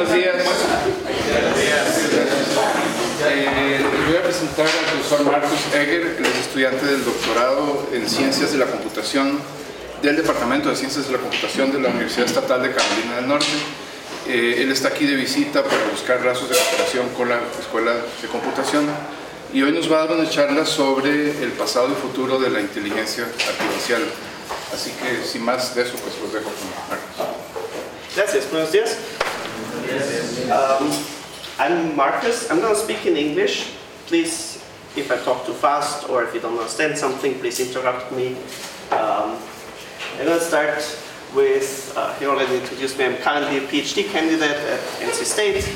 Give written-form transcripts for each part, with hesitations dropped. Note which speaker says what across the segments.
Speaker 1: Buenos días. Voy a presentar al profesor Marcus Egger, él es estudiante del doctorado en Ciencias de la Computación del Departamento de Ciencias de la Computación de la Universidad Estatal de Carolina del Norte. Él está aquí de visita para buscar lazos de cooperación con la Escuela de Computación y hoy nos va a dar una charla sobre el pasado y futuro de la inteligencia artificial. Así que, sin más de eso, pues los dejo con Marcus.
Speaker 2: Gracias. Buenos días. I'm Marcus. I'm going to speak in English. Please, if I talk too fast or if you don't understand something, please interrupt me. I'm going to start with, he already introduced me, I'm currently a PhD candidate at NC State.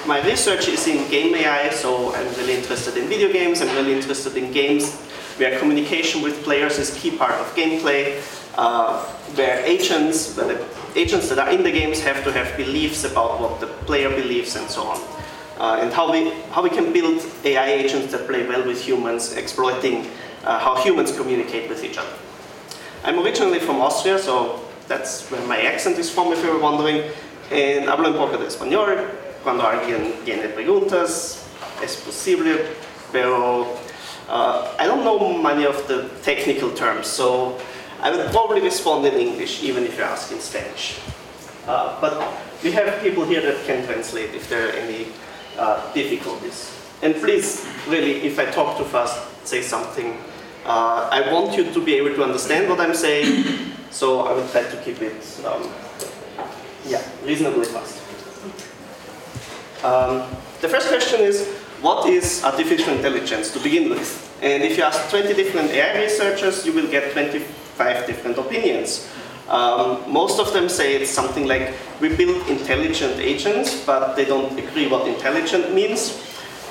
Speaker 2: My research is in game AI, so I'm really interested in video games. I'm really interested in games where communication with players is key part of gameplay, where agents that are in the games have to have beliefs about what the player believes and so on. And how we can build AI agents that play well with humans, exploiting how humans communicate with each other. I'm originally from Austria, so that's where my accent is from, if you were wondering. And hablo un poco de español. Cuando alguien tiene preguntas, es posible, pero I don't know many of the technical terms, so I will probably respond in English, even if you ask in Spanish. But we have people here that can translate if there are any difficulties. And please, really, if I talk too fast, say something. I want you to be able to understand what I'm saying, so I will try to keep it reasonably fast. The first question is, what is artificial intelligence to begin with? And if you ask 20 different AI researchers, you will get 25 different opinions. Most of them say it's something like, we build intelligent agents, but they don't agree what intelligent means.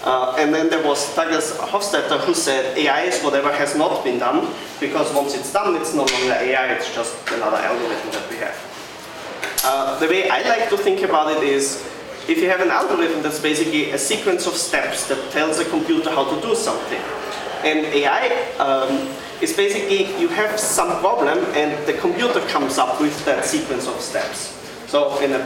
Speaker 2: And then there was Douglas Hofstadter who said AI is whatever has not been done, because once it's done, it's no longer AI, it's just another algorithm that we have. The way I like to think about it is, if you have an algorithm that's basically a sequence of steps that tells a computer how to do something. And AI is basically, you have some problem and the computer comes up with that sequence of steps. So in an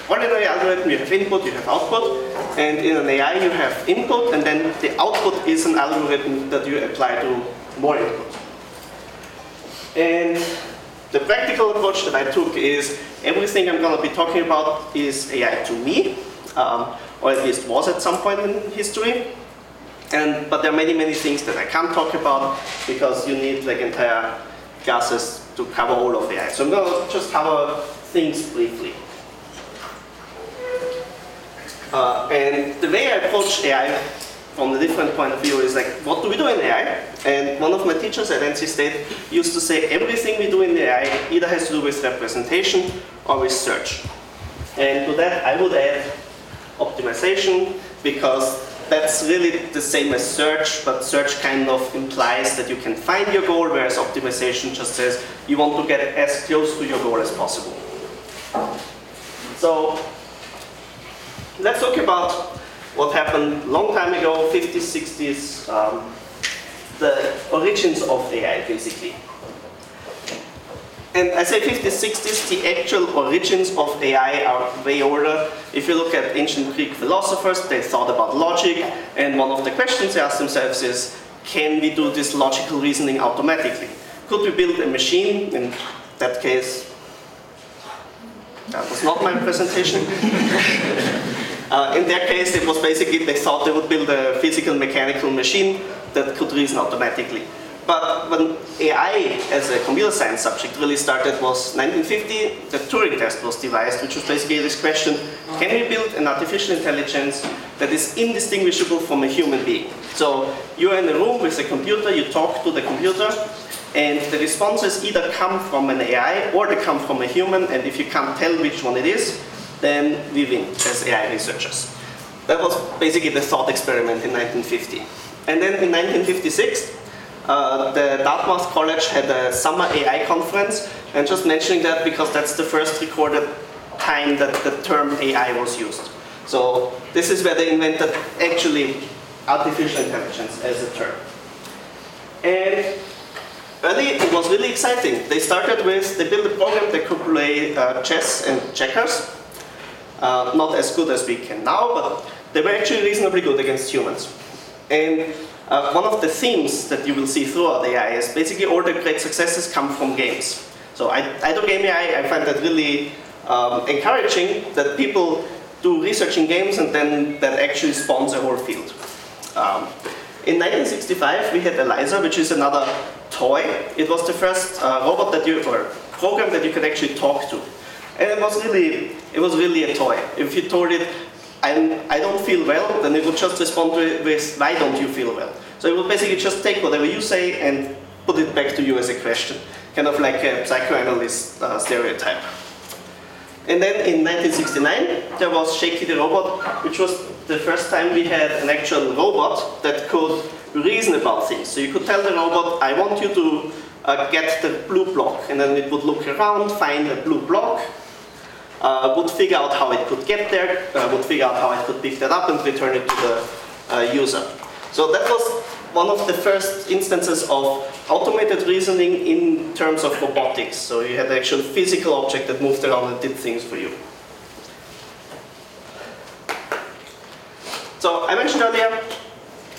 Speaker 2: ordinary algorithm, you have input, you have output, and in an AI you have input, and then the output is an algorithm that you apply to more input. And the practical approach that I took is, everything I'm going to be talking about is AI to me, or at least was at some point in history. But there are many, many things that I can't talk about, because you need like entire classes to cover all of AI. So I'm going to just cover things briefly. And the way I approach AI from the different point of view is like, what do we do in AI? And one of my teachers at NC State used to say, everything we do in AI either has to do with representation or with search. And to that I would add optimization, because that's really the same as search, but search kind of implies that you can find your goal, whereas optimization just says you want to get as close to your goal as possible. So let's talk about what happened a long time ago, 50s, 60s, the origins of AI, basically. And I say 50s, 60s, the actual origins of AI are way older. If you look at ancient Greek philosophers, they thought about logic, and one of the questions they asked themselves is, can we do this logical reasoning automatically? Could we build a machine? In that case, that was not my presentation. In their case, it was basically, they thought they would build a physical mechanical machine that could reason automatically. But when AI as a computer science subject really started was 1950, the Turing test was devised, which was basically this question, can we build an artificial intelligence that is indistinguishable from a human being? So you're in a room with a computer, you talk to the computer, and the responses either come from an AI or they come from a human, and if you can't tell which one it is, then we win as AI researchers. That was basically the thought experiment in 1950. And then in 1956, the Dartmouth College had a summer AI conference, and just mentioning that because that's the first recorded time that the term AI was used. So this is where they invented actually artificial intelligence as a term. And early it was really exciting. They started with, they built a program that could play chess and checkers. Not as good as we can now, but they were actually reasonably good against humans. And one of the themes that you will see throughout AI is basically all the great successes come from games. So I do game AI, I find that really encouraging that people do research in games and then that actually spawns a whole field. In 1965 we had ELIZA, which is another toy. It was the first robot that or program that you could actually talk to. And it was really a toy. If you told it, I don't feel well, then it would just respond to it with, why don't you feel well? So it would basically just take whatever you say and put it back to you as a question. Kind of like a psychoanalyst stereotype. And then in 1969, there was Shaky the Robot, which was the first time we had an actual robot that could reason about things. So you could tell the robot, I want you to get the blue block, and then it would look around, find a blue block, would figure out how it could get there, would figure out how it could pick that up and return it to the user. So that was one of the first instances of automated reasoning in terms of robotics. So you had an actual physical object that moved around and did things for you. So I mentioned earlier,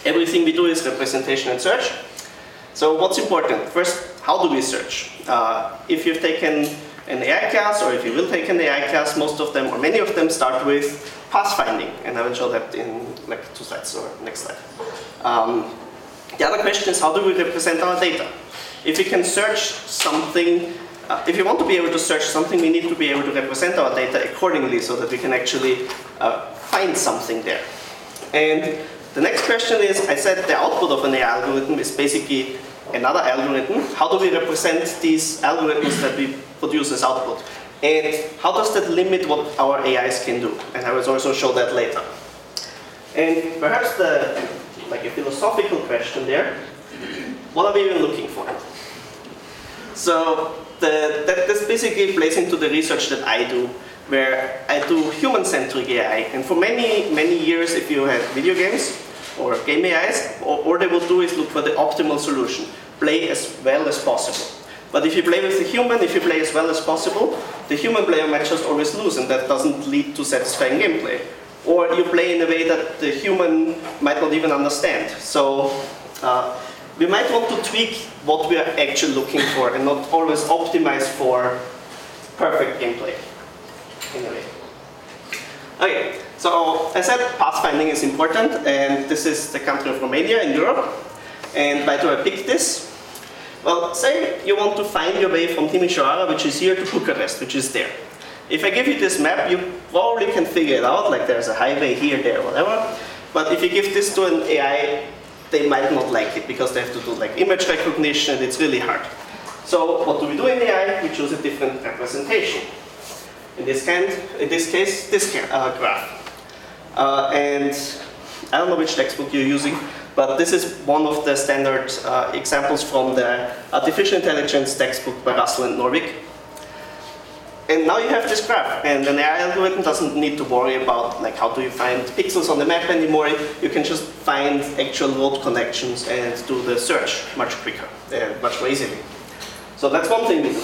Speaker 2: everything we do is representation and search. So what's important? First, how do we search? If you've taken an AI class, or if you will take an AI class, most of them, or many of them, start with pathfinding. And I will show that in like 2 slides, or next slide. The other question is, how do we represent our data? If we can search something, if you want to be able to search something, we need to be able to represent our data accordingly so that we can actually find something there. And the next question is, I said the output of an AI algorithm is basically another algorithm. How do we represent these algorithms that we produce as output? And how does that limit what our AIs can do? And I will also show that later. And perhaps like a philosophical question there, what are we even looking for? So this basically plays into the research that I do, where I do human-centric AI. And for many years, if you had video games or game AIs, all they will do is look for the optimal solution, play as well as possible. But if you play with the human, if you play as well as possible, the human player might just always lose, and that doesn't lead to satisfying gameplay. Or you play in a way that the human might not even understand. So we might want to tweak what we are actually looking for and not always optimize for perfect gameplay. Anyway. Okay, so I said pathfinding is important, and this is the country of Romania in Europe. And why do I pick this? Well, say you want to find your way from Timișoara, which is here, to Bucharest, which is there. If I give you this map, you probably can figure it out, like there's a highway here, there, whatever. But if you give this to an AI, they might not like it, because they have to do like image recognition, and it's really hard. So what do we do in AI? We choose a different representation. In this case, this graph. And I don't know which textbook you're using, but this is one of the standard examples from the artificial intelligence textbook by Russell and Norvig. And now you have this graph, and an AI algorithm doesn't need to worry about like how do you find pixels on the map anymore. You can just find actual road connections and do the search much quicker, much more easily. So that's one thing we do.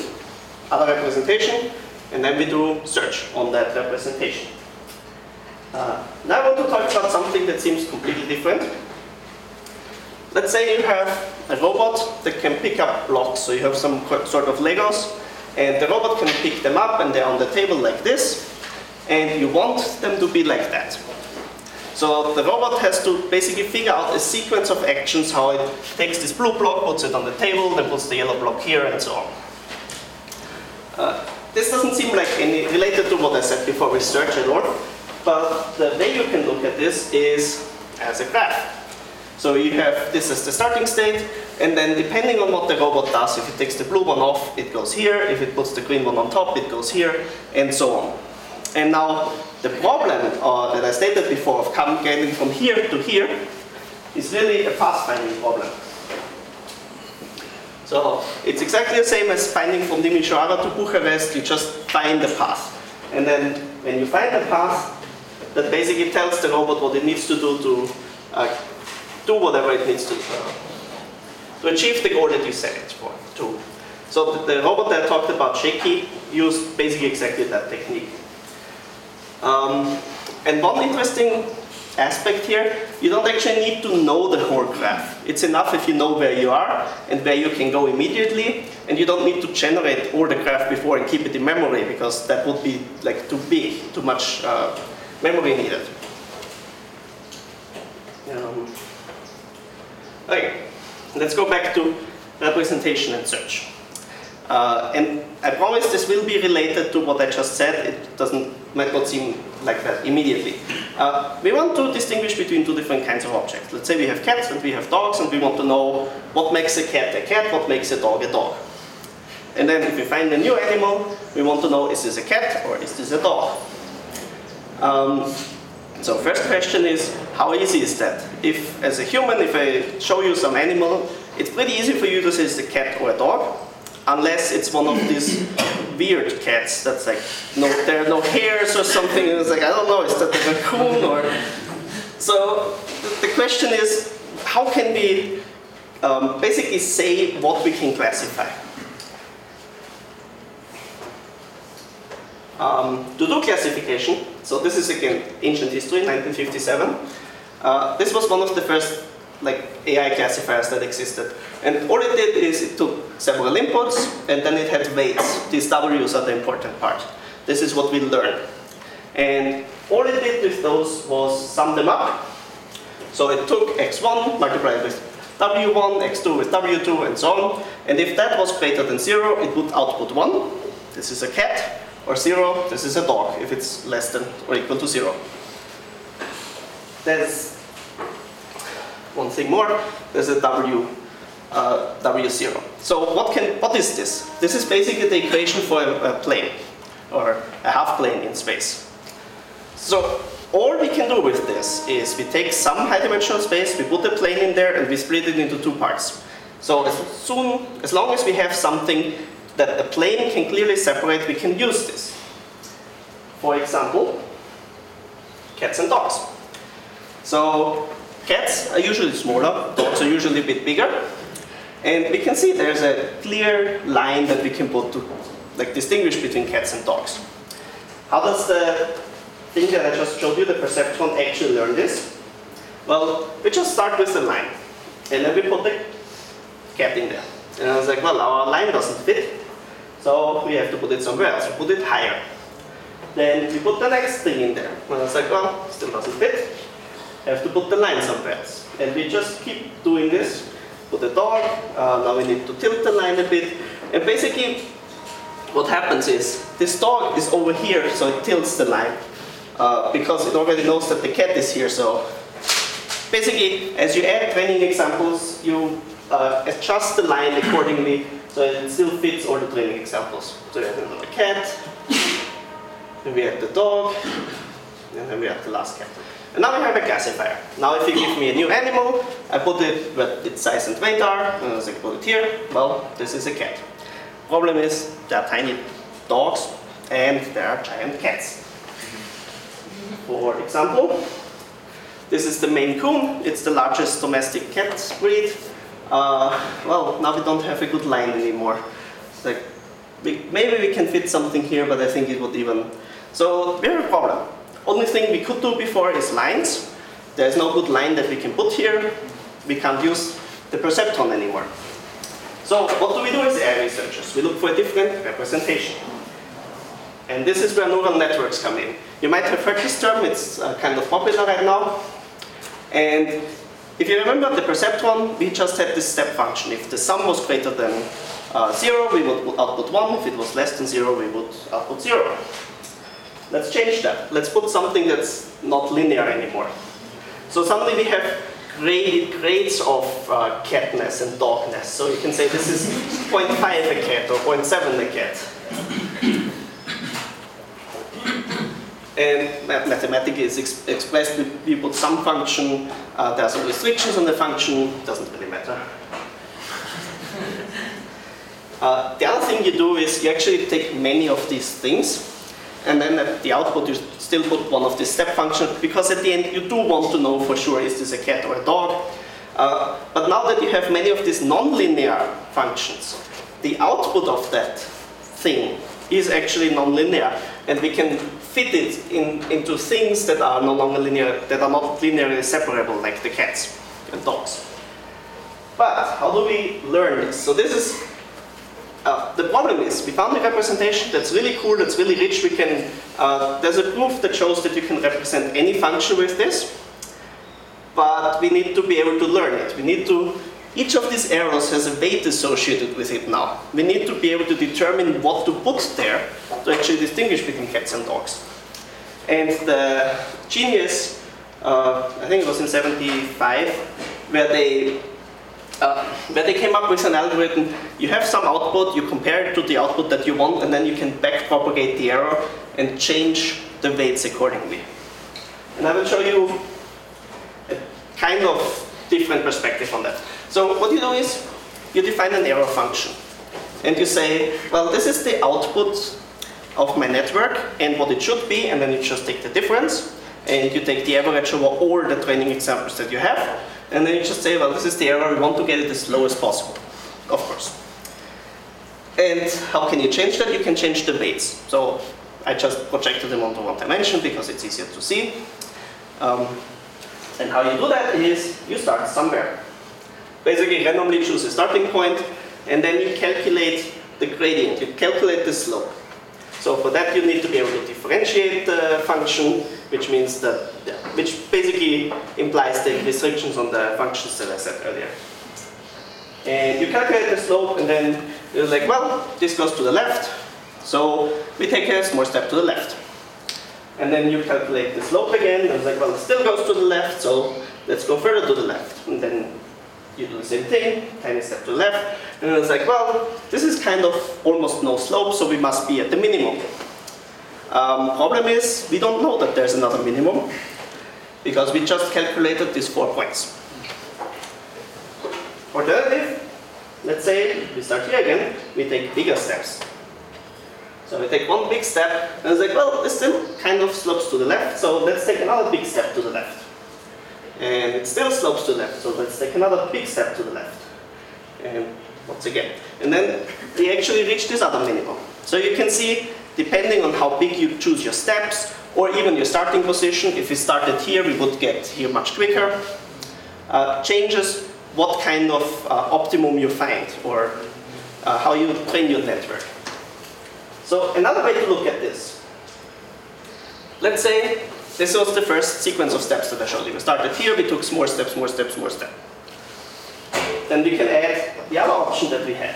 Speaker 2: Other representation, and then we do search on that representation. Now I want to talk about something that seems completely different. Let's say you have a robot that can pick up blocks. So you have some sort of Legos, and the robot can pick them up, and they're on the table like this, and you want them to be like that. So the robot has to basically figure out a sequence of actions, how it takes this blue block, puts it on the table, then puts the yellow block here, and so on. This doesn't seem like any related to what I said before with search at all, but the way you can look at this is as a graph. So you have this as the starting state, and then depending on what the robot does, if it takes the blue one off, it goes here. If it puts the green one on top, it goes here, and so on. And now the problem that I stated before of getting from here to here is really a pathfinding problem. So it's exactly the same as finding from Timișoara to Bucharest. You just find the path. And then when you find the path, that basically tells the robot what it needs to do do whatever it needs to achieve the goal that you set it for. So the robot that I talked about, Shaky, used basically exactly that technique. And one interesting aspect here, you don't actually need to know the whole graph. It's enough if you know where you are and where you can go immediately, and you don't need to generate all the graph before and keep it in memory, because that would be like too big, too much memory needed. Okay, let's go back to representation and search. And I promise this will be related to what I just said. It might not seem like that immediately. We want to distinguish between two different kinds of objects. Let's say we have cats and we have dogs, and we want to know what makes a cat, what makes a dog. And then if we find a new animal, we want to know, is this a cat or is this a dog? So first question is, how easy is that? If, as a human, if I show you some animal, it's pretty easy for you to say it's a cat or a dog, unless it's one of these weird cats that's like, there are no hairs or something, and it's like, I don't know, is that a raccoon or... So the question is, how can we basically say what we can classify? To do classification, so this is again ancient history, 1957. This was one of the first AI classifiers that existed. And all it did is it took several inputs and then it had weights. These W's are the important part. This is what we learn. And all it did with those was sum them up. So it took x1 multiplied with w1, x2 with w2, and so on. And if that was greater than 0, it would output 1. This is a cat. Or 0, this is a dog, if it's less than or equal to 0. There's one thing more. There's a W0. So what is this? This is basically the equation for a plane, or a half plane in space. So all we can do with this is we take some high-dimensional space, we put a plane in there, and we split it into two parts. So as long as we have something that a plane can clearly separate, we can use this. For example, cats and dogs. So cats are usually smaller, dogs are usually a bit bigger. And we can see there's a clear line that we can put to distinguish between cats and dogs. How does the thing that I just showed you, the perceptron, actually learn this? Well, we just start with a line. And then we put the cat in there. And I was like, well, our line doesn't fit. So we have to put it somewhere else. We put it higher. Then we put the next thing in there. And I was like, well, still doesn't fit. I have to put the line somewhere else. And we just keep doing this. Put the dog. Now we need to tilt the line a bit. And basically, what happens is, this dog is over here, so it tilts the line. Because it already knows that the cat is here. So basically, as you add training examples, you adjust the line accordingly, so it still fits all the training examples. So we have another cat, then we have the dog, and then we have the last cat. And now we have a classifier. Now if you give me a new animal, I put it where its size and weight are, and as I put it here, well, this is a cat. Problem is, there are tiny dogs, and there are giant cats. For example, this is the Maine Coon. It's the largest domestic cat breed. Well, now we don't have a good line anymore. Maybe we can fit something here, but I think it would even... So we have a problem. Only thing we could do before is lines. There's no good line that we can put here. We can't use the perceptron anymore. So what do we do as AI researchers? We look for a different representation. And this is where neural networks come in. You might have heard this term. It's kind of popular right now. And if you remember the perceptron, we just had this step function. If the sum was greater than 0, we would output 1. If it was less than 0, we would output 0. Let's change that. Let's put something that's not linear anymore. So suddenly we have grades of catness and dogness. So you can say this is 0.5 a cat or 0.7 a cat. And mathematically it's expressed, we put some function, there are some restrictions on the function, doesn't really matter. The other thing you do is you actually take many of these things, and then at the output you still put one of these step functions, because at the end you do want to know for sure, is this a cat or a dog? But now that you have many of these non-linear functions, the output of that thing is actually nonlinear, and we can fit it into things that are no longer linear, that are not linearly separable, like the cats and dogs. But how do we learn this? So this is the problem is we found a representation that's really cool, that's really rich. We can there's a proof that shows that you can represent any function with this, but we need to be able to learn it. We need to. Each of these arrows has a weight associated with it now. We need to be able to determine what to put there to actually distinguish between cats and dogs. And the genius, I think it was in '75, where they came up with an algorithm. You have some output, you compare it to the output that you want, and then you can backpropagate the error and change the weights accordingly. And I will show you a kind of different perspective on that. So what you do is, you define an error function. And you say, well, this is the output of my network and what it should be, and then you just take the difference, and you take the average over all the training examples that you have, and then you just say, well, this is the error, we want to get it as low as possible, of course. And how can you change that? You can change the weights. So I just projected them onto one dimension because it's easier to see. And how you do that is, you start somewhere. Basically, randomly choose a starting point, and then you calculate the gradient, you calculate the slope. So for that, you need to be able to differentiate the function, which means that, which basically implies the restrictions on the functions that I said earlier. And you calculate the slope, and then you're like, well, this goes to the left, so we take a small step to the left. And then you calculate the slope again, and it's like, well, it still goes to the left, so let's go further to the left. And then you do the same thing, tiny step to the left, and it's like, well, this is kind of almost no slope, so we must be at the minimum. Problem is, we don't know that there's another minimum, because we just calculated these 4 points. Alternative, let's say we start here again, we take bigger steps. So we take one big step, and it's like, well, this still kind of slopes to the left, so let's take another big step to the left. And it still slopes to the left, so let's take another big step to the left. And once again. And then we actually reach this other minimum. So you can see, depending on how big you choose your steps, or even your starting position, if we started here, we would get here much quicker, changes what kind of optimum you find, or how you train your network. So another way to look at this. Let's say this was the first sequence of steps that I showed you. We started here, we took more steps, more steps, more steps. Then we can add the other option that we had.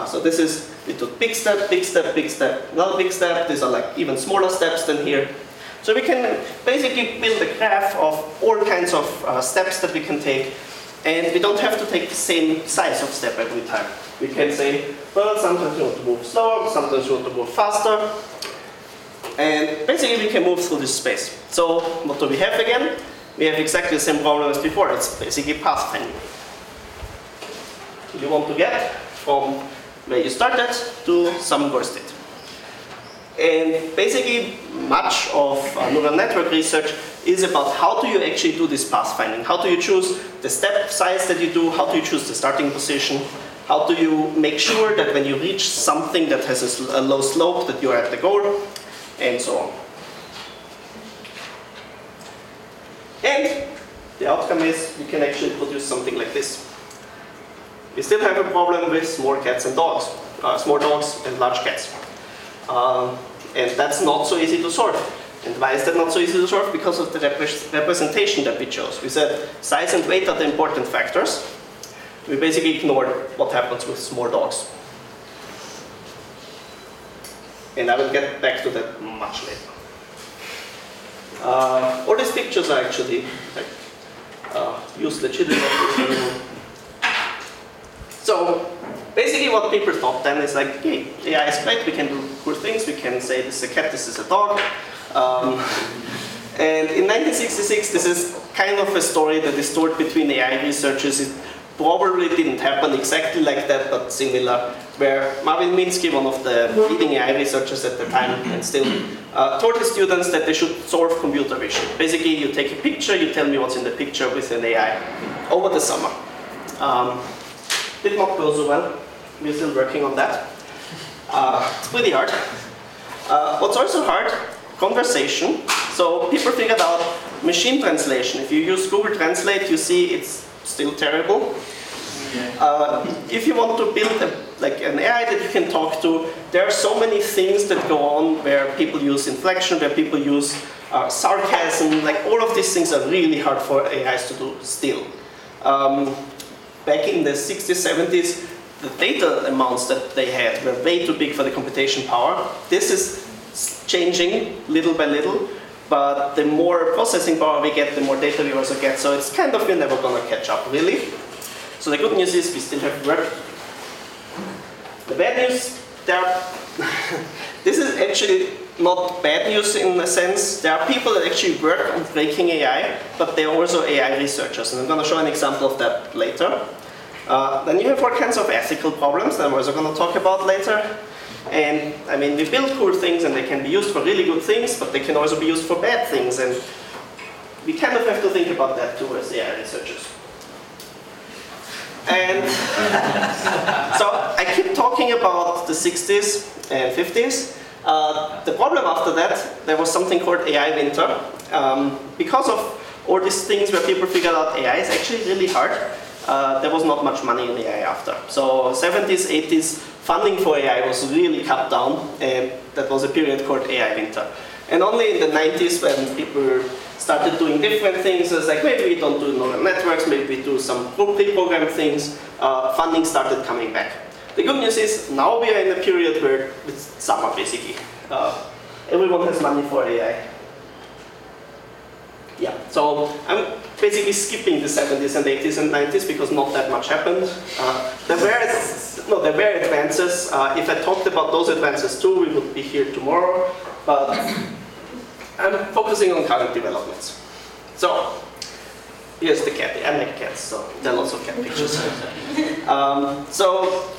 Speaker 2: So this is, we took big step, big step, big step, another big step. These are like even smaller steps than here. So we can basically build a graph of all kinds of steps that we can take, and we don't have to take the same size of step every time. We can say, well, sometimes you want to move slower, sometimes you want to move faster. And basically we can move through this space. So what do we have again? We have exactly the same problem as before. It's basically pathfinding. You want to get from where you started to some goal state. And basically much of neural network research is about how do you actually do this pathfinding? How do you choose the step size that you do? How do you choose the starting position? How do you make sure that when you reach something that has a low slope that you are at the goal? And so on. And the outcome is we can actually produce something like this. We still have a problem with small cats and dogs, small dogs and large cats. And that's not so easy to solve. And why is that not so easy to solve? Because of the representation that we chose. We said size and weight are the important factors. We basically ignored what happens with small dogs. And I will get back to that much later. All these pictures are actually used legitimately. So basically what people thought then is like, hey, AI is great, we can do cool things, we can say this is a cat, this is a dog. And in 1966, this is kind of a story that is told between AI researchers. It probably didn't happen exactly like that, but similar, where Marvin Minsky, one of the leading AI researchers at the time, and still, told his students that they should solve computer vision. Basically, you take a picture, you tell me what's in the picture with an AI over the summer. Did not go so well. We're still working on that. It's pretty hard. What's also hard, conversation. So people figured out machine translation. If you use Google Translate, you see it's still terrible. If you want to build an AI that you can talk to, there are so many things that go on where people use inflection, where people use sarcasm. Like all of these things are really hard for AIs to do still. Back in the 60s, 70s, the data amounts that they had were way too big for the computation power. This is changing little by little, but the more processing power we get, the more data we also get. So it's kind of, we're never going to catch up, really. So the good news is we still have work. The bad news, this is actually not bad news in a sense. There are people that actually work on breaking AI, but they're also AI researchers. And I'm going to show an example of that later. Then you have all kinds of ethical problems that I'm also going to talk about later. And I mean, we build cool things and they can be used for really good things, but they can also be used for bad things. And we kind of have to think about that too as AI researchers. And so I keep talking about the 60s and 50s. The problem after that, there was something called AI winter. Because of all these things where people figured out AI is actually really hard, there was not much money in AI after. So 70s, 80s, funding for AI was really cut down, and that was a period called AI winter. And only in the 90s when people started doing different things, it was like maybe we don't do neural networks, maybe we do some pre-programmed things, funding started coming back. The good news is now we are in a period where it's summer basically. Everyone has money for AI. Yeah, so I'm basically skipping the 70s and 80s and 90s because not that much happened. There were advances. If I talked about those advances too, we would be here tomorrow. But I'm focusing on current developments. So here's the cat. I like cats, so there are lots of cat pictures. So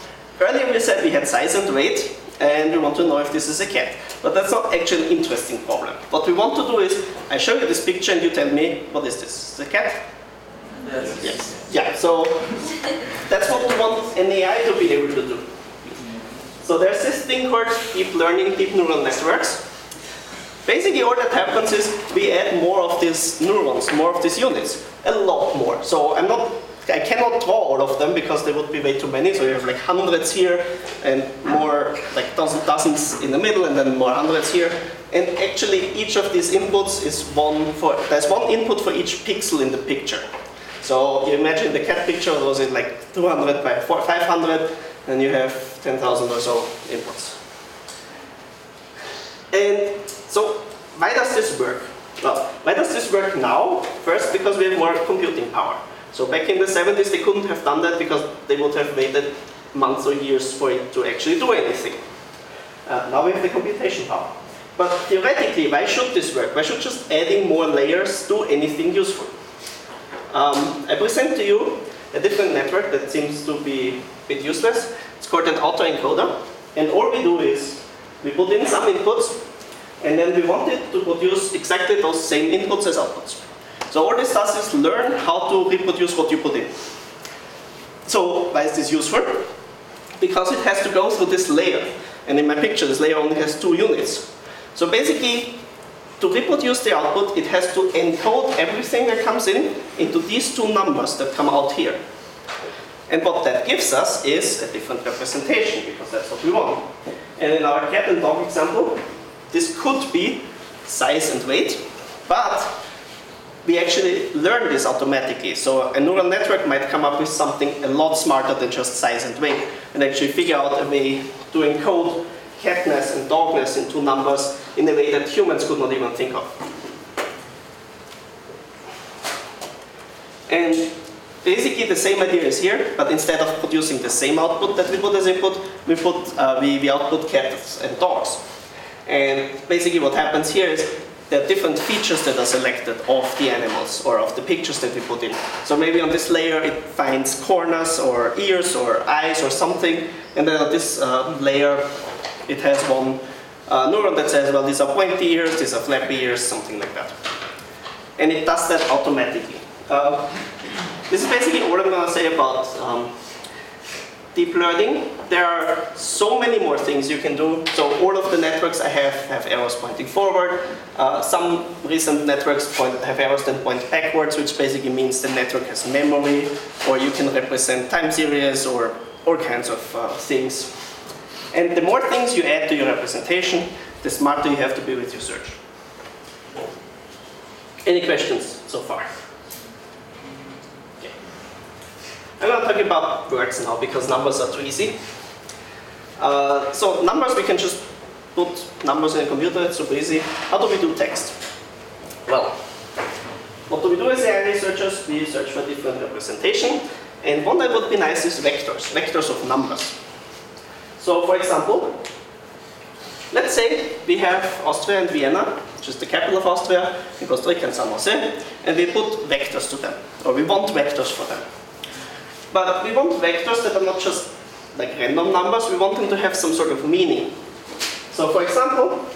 Speaker 2: earlier we said we had size and weight, and we want to know if this is a cat. But that's not actually an interesting problem. What we want to do is, I show you this picture and you tell me, what is this? Is it a cat?
Speaker 3: Yes.
Speaker 2: Yes. Yeah, so that's what we want an AI to be able to do. So there's this thing called deep learning, deep neural networks. Basically all that happens is we add more of these neurons, more of these units, a lot more. So I cannot draw all of them because there would be way too many. So you have like hundreds here and more, like dozens in the middle and then more hundreds here. And actually each of these inputs is there's one input for each pixel in the picture. So you imagine the cat picture was in like 200 by 500 and you have 10,000 or so inputs. And so why does this work? Well, why does this work now? First, because we have more computing power. So back in the 70s, they couldn't have done that because they would have waited months or years for it to actually do anything. Now we have the computation power. But theoretically, why should this work? Why should just adding more layers do anything useful? I present to you a different network that seems to be a bit useless. It's called an autoencoder. And all we do is we put in some inputs, and then we want it to produce exactly those same inputs as outputs. So all this does is learn how to reproduce what you put in. So why is this useful? Because it has to go through this layer. And in my picture, this layer only has 2 units. So basically, to reproduce the output, it has to encode everything that comes in into these 2 numbers that come out here. And what that gives us is a different representation, because that's what we want. And in our cat and dog example, this could be size and weight, but we actually learn this automatically. So a neural network might come up with something a lot smarter than just size and weight, and actually figure out a way to encode catness and dogness into numbers in a way that humans could not even think of. And basically the same idea is here, but instead of producing the same output that we put as input, we output cats and dogs. And basically what happens here is there are different features that are selected of the animals or of the pictures that we put in. So maybe on this layer it finds corners or ears or eyes or something, and then on this layer it has one neuron that says, well, these are pointy ears, these are flappy ears, something like that. And it does that automatically. This is basically all I'm going to say about deep learning, there are so many more things you can do. So all of the networks I have arrows pointing forward. Some recent networks have arrows that point backwards, which basically means the network has memory, or you can represent time series, or all kinds of things. And the more things you add to your representation, the smarter you have to be with your search. Any questions so far? Okay. I'm going to talk about words now because numbers are too easy. So numbers, we can just put numbers in a computer, it's super easy. How do we do text? Well, what do we do as AI researchers? We search for different representation. And one that would be nice is vectors of numbers. So for example, let's say we have Austria and Vienna, which is the capital of Austria, and Costa Rica and San Jose, and we put vectors to them, or we want vectors for them. But we want vectors that are not just like random numbers, we want them to have some sort of meaning. So for example,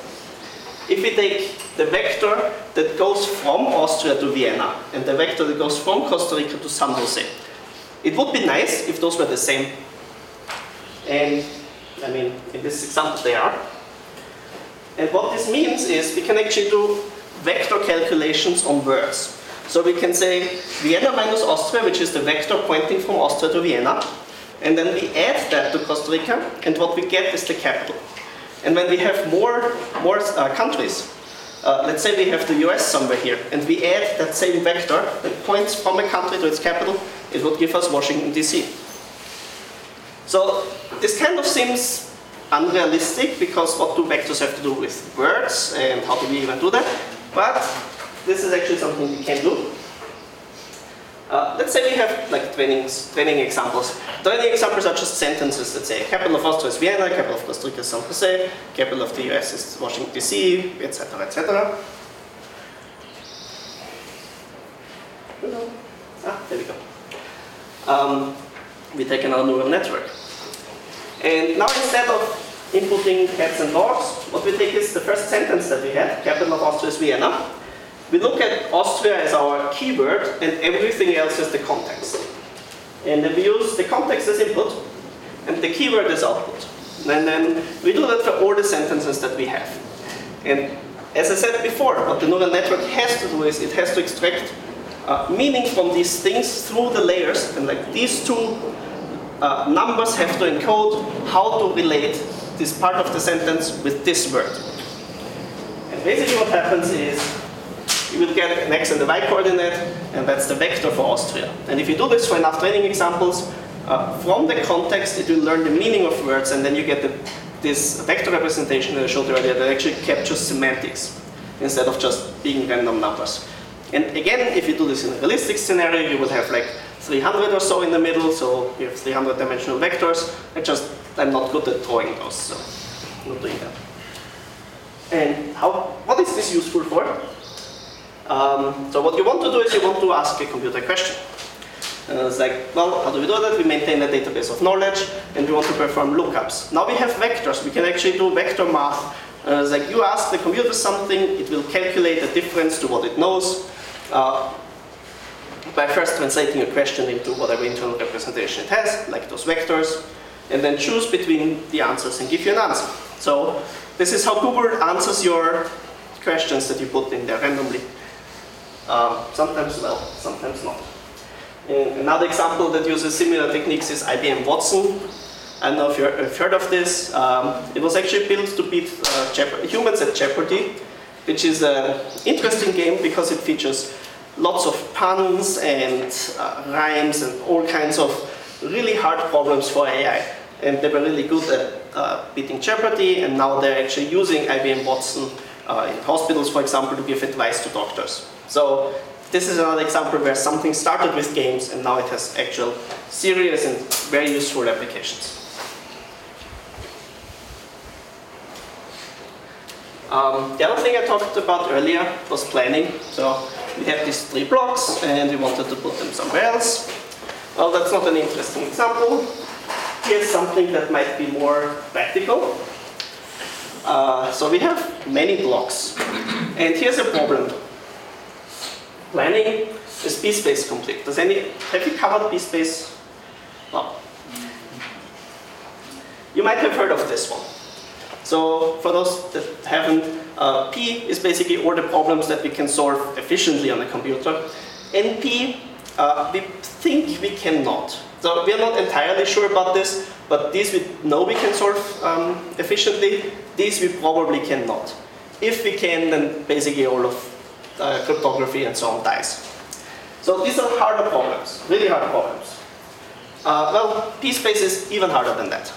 Speaker 2: if we take the vector that goes from Austria to Vienna, and the vector that goes from Costa Rica to San Jose, it would be nice if those were the same. And I mean, in this example they are. And what this means is we can actually do vector calculations on words. So we can say Vienna minus Austria, which is the vector pointing from Austria to Vienna, and then we add that to Costa Rica, and what we get is the capital. And when we have more countries, let's say we have the US somewhere here, and we add that same vector that points from a country to its capital, it would give us Washington, DC. So this kind of seems unrealistic, because what do vectors have to do with words, and how do we even do that? But this is actually something we can do. Let's say we have like training examples. Training examples are just sentences that say capital of Austria is Vienna, capital of Costa Rica is San Jose, capital of the US is Washington, DC, etc., etc. There we go. We take another neural network. And now instead of inputting cats and dogs, what we take is the first sentence that we had, capital of Austria is Vienna. We look at Austria as our keyword, and everything else is the context. And then we use the context as input, and the keyword as output. And then we do that for all the sentences that we have. And as I said before, what the neural network has to do is it has to extract meaning from these things through the layers, and like these two numbers have to encode how to relate this part of the sentence with this word. And basically what happens is you will get an x and a y coordinate, and that's the vector for Austria. And if you do this for enough training examples, from the context it will learn the meaning of words, and then you get this vector representation that I showed you earlier that actually captures semantics instead of just being random numbers. And again, if you do this in a realistic scenario, you will have like 300 or so in the middle, so you have 300 dimensional vectors. I'm not good at drawing those, so I'm not doing that. And what is this useful for? So what you want to do is you want to ask a computer question. It's like, well, how do we do that? We maintain a database of knowledge, and we want to perform lookups. Now we have vectors. We can actually do vector math. It's like you ask the computer something, it will calculate the difference to what it knows by first translating a question into whatever internal representation it has, like those vectors, and then choose between the answers and give you an answer. So this is how Google answers your questions that you put in there randomly. Sometimes well, sometimes not. And another example that uses similar techniques is IBM Watson. I don't know if you've heard of this. It was actually built to beat humans at Jeopardy, which is an interesting game because it features lots of puns and rhymes and all kinds of really hard problems for AI. And they were really good at beating Jeopardy, and now they're actually using IBM Watson in hospitals, for example, to give advice to doctors. So this is another example where something started with games and now it has actual serious and very useful applications. The other thing I talked about earlier was planning. So we have these 3 blocks and we wanted to put them somewhere else. Well, that's not an interesting example. Here's something that might be more practical. So we have many blocks, and here's a problem. Planning is p-space complete. Have you covered p-space? Well, You might have heard of this one. So for those that haven't, P is basically all the problems that we can solve efficiently on a computer. NP, we think we cannot. So we are not entirely sure about this, but these we know we can solve efficiently. These we probably cannot. If we can, then basically all of cryptography and so on dies. So these are harder problems, really hard problems. Well, P-space is even harder than that.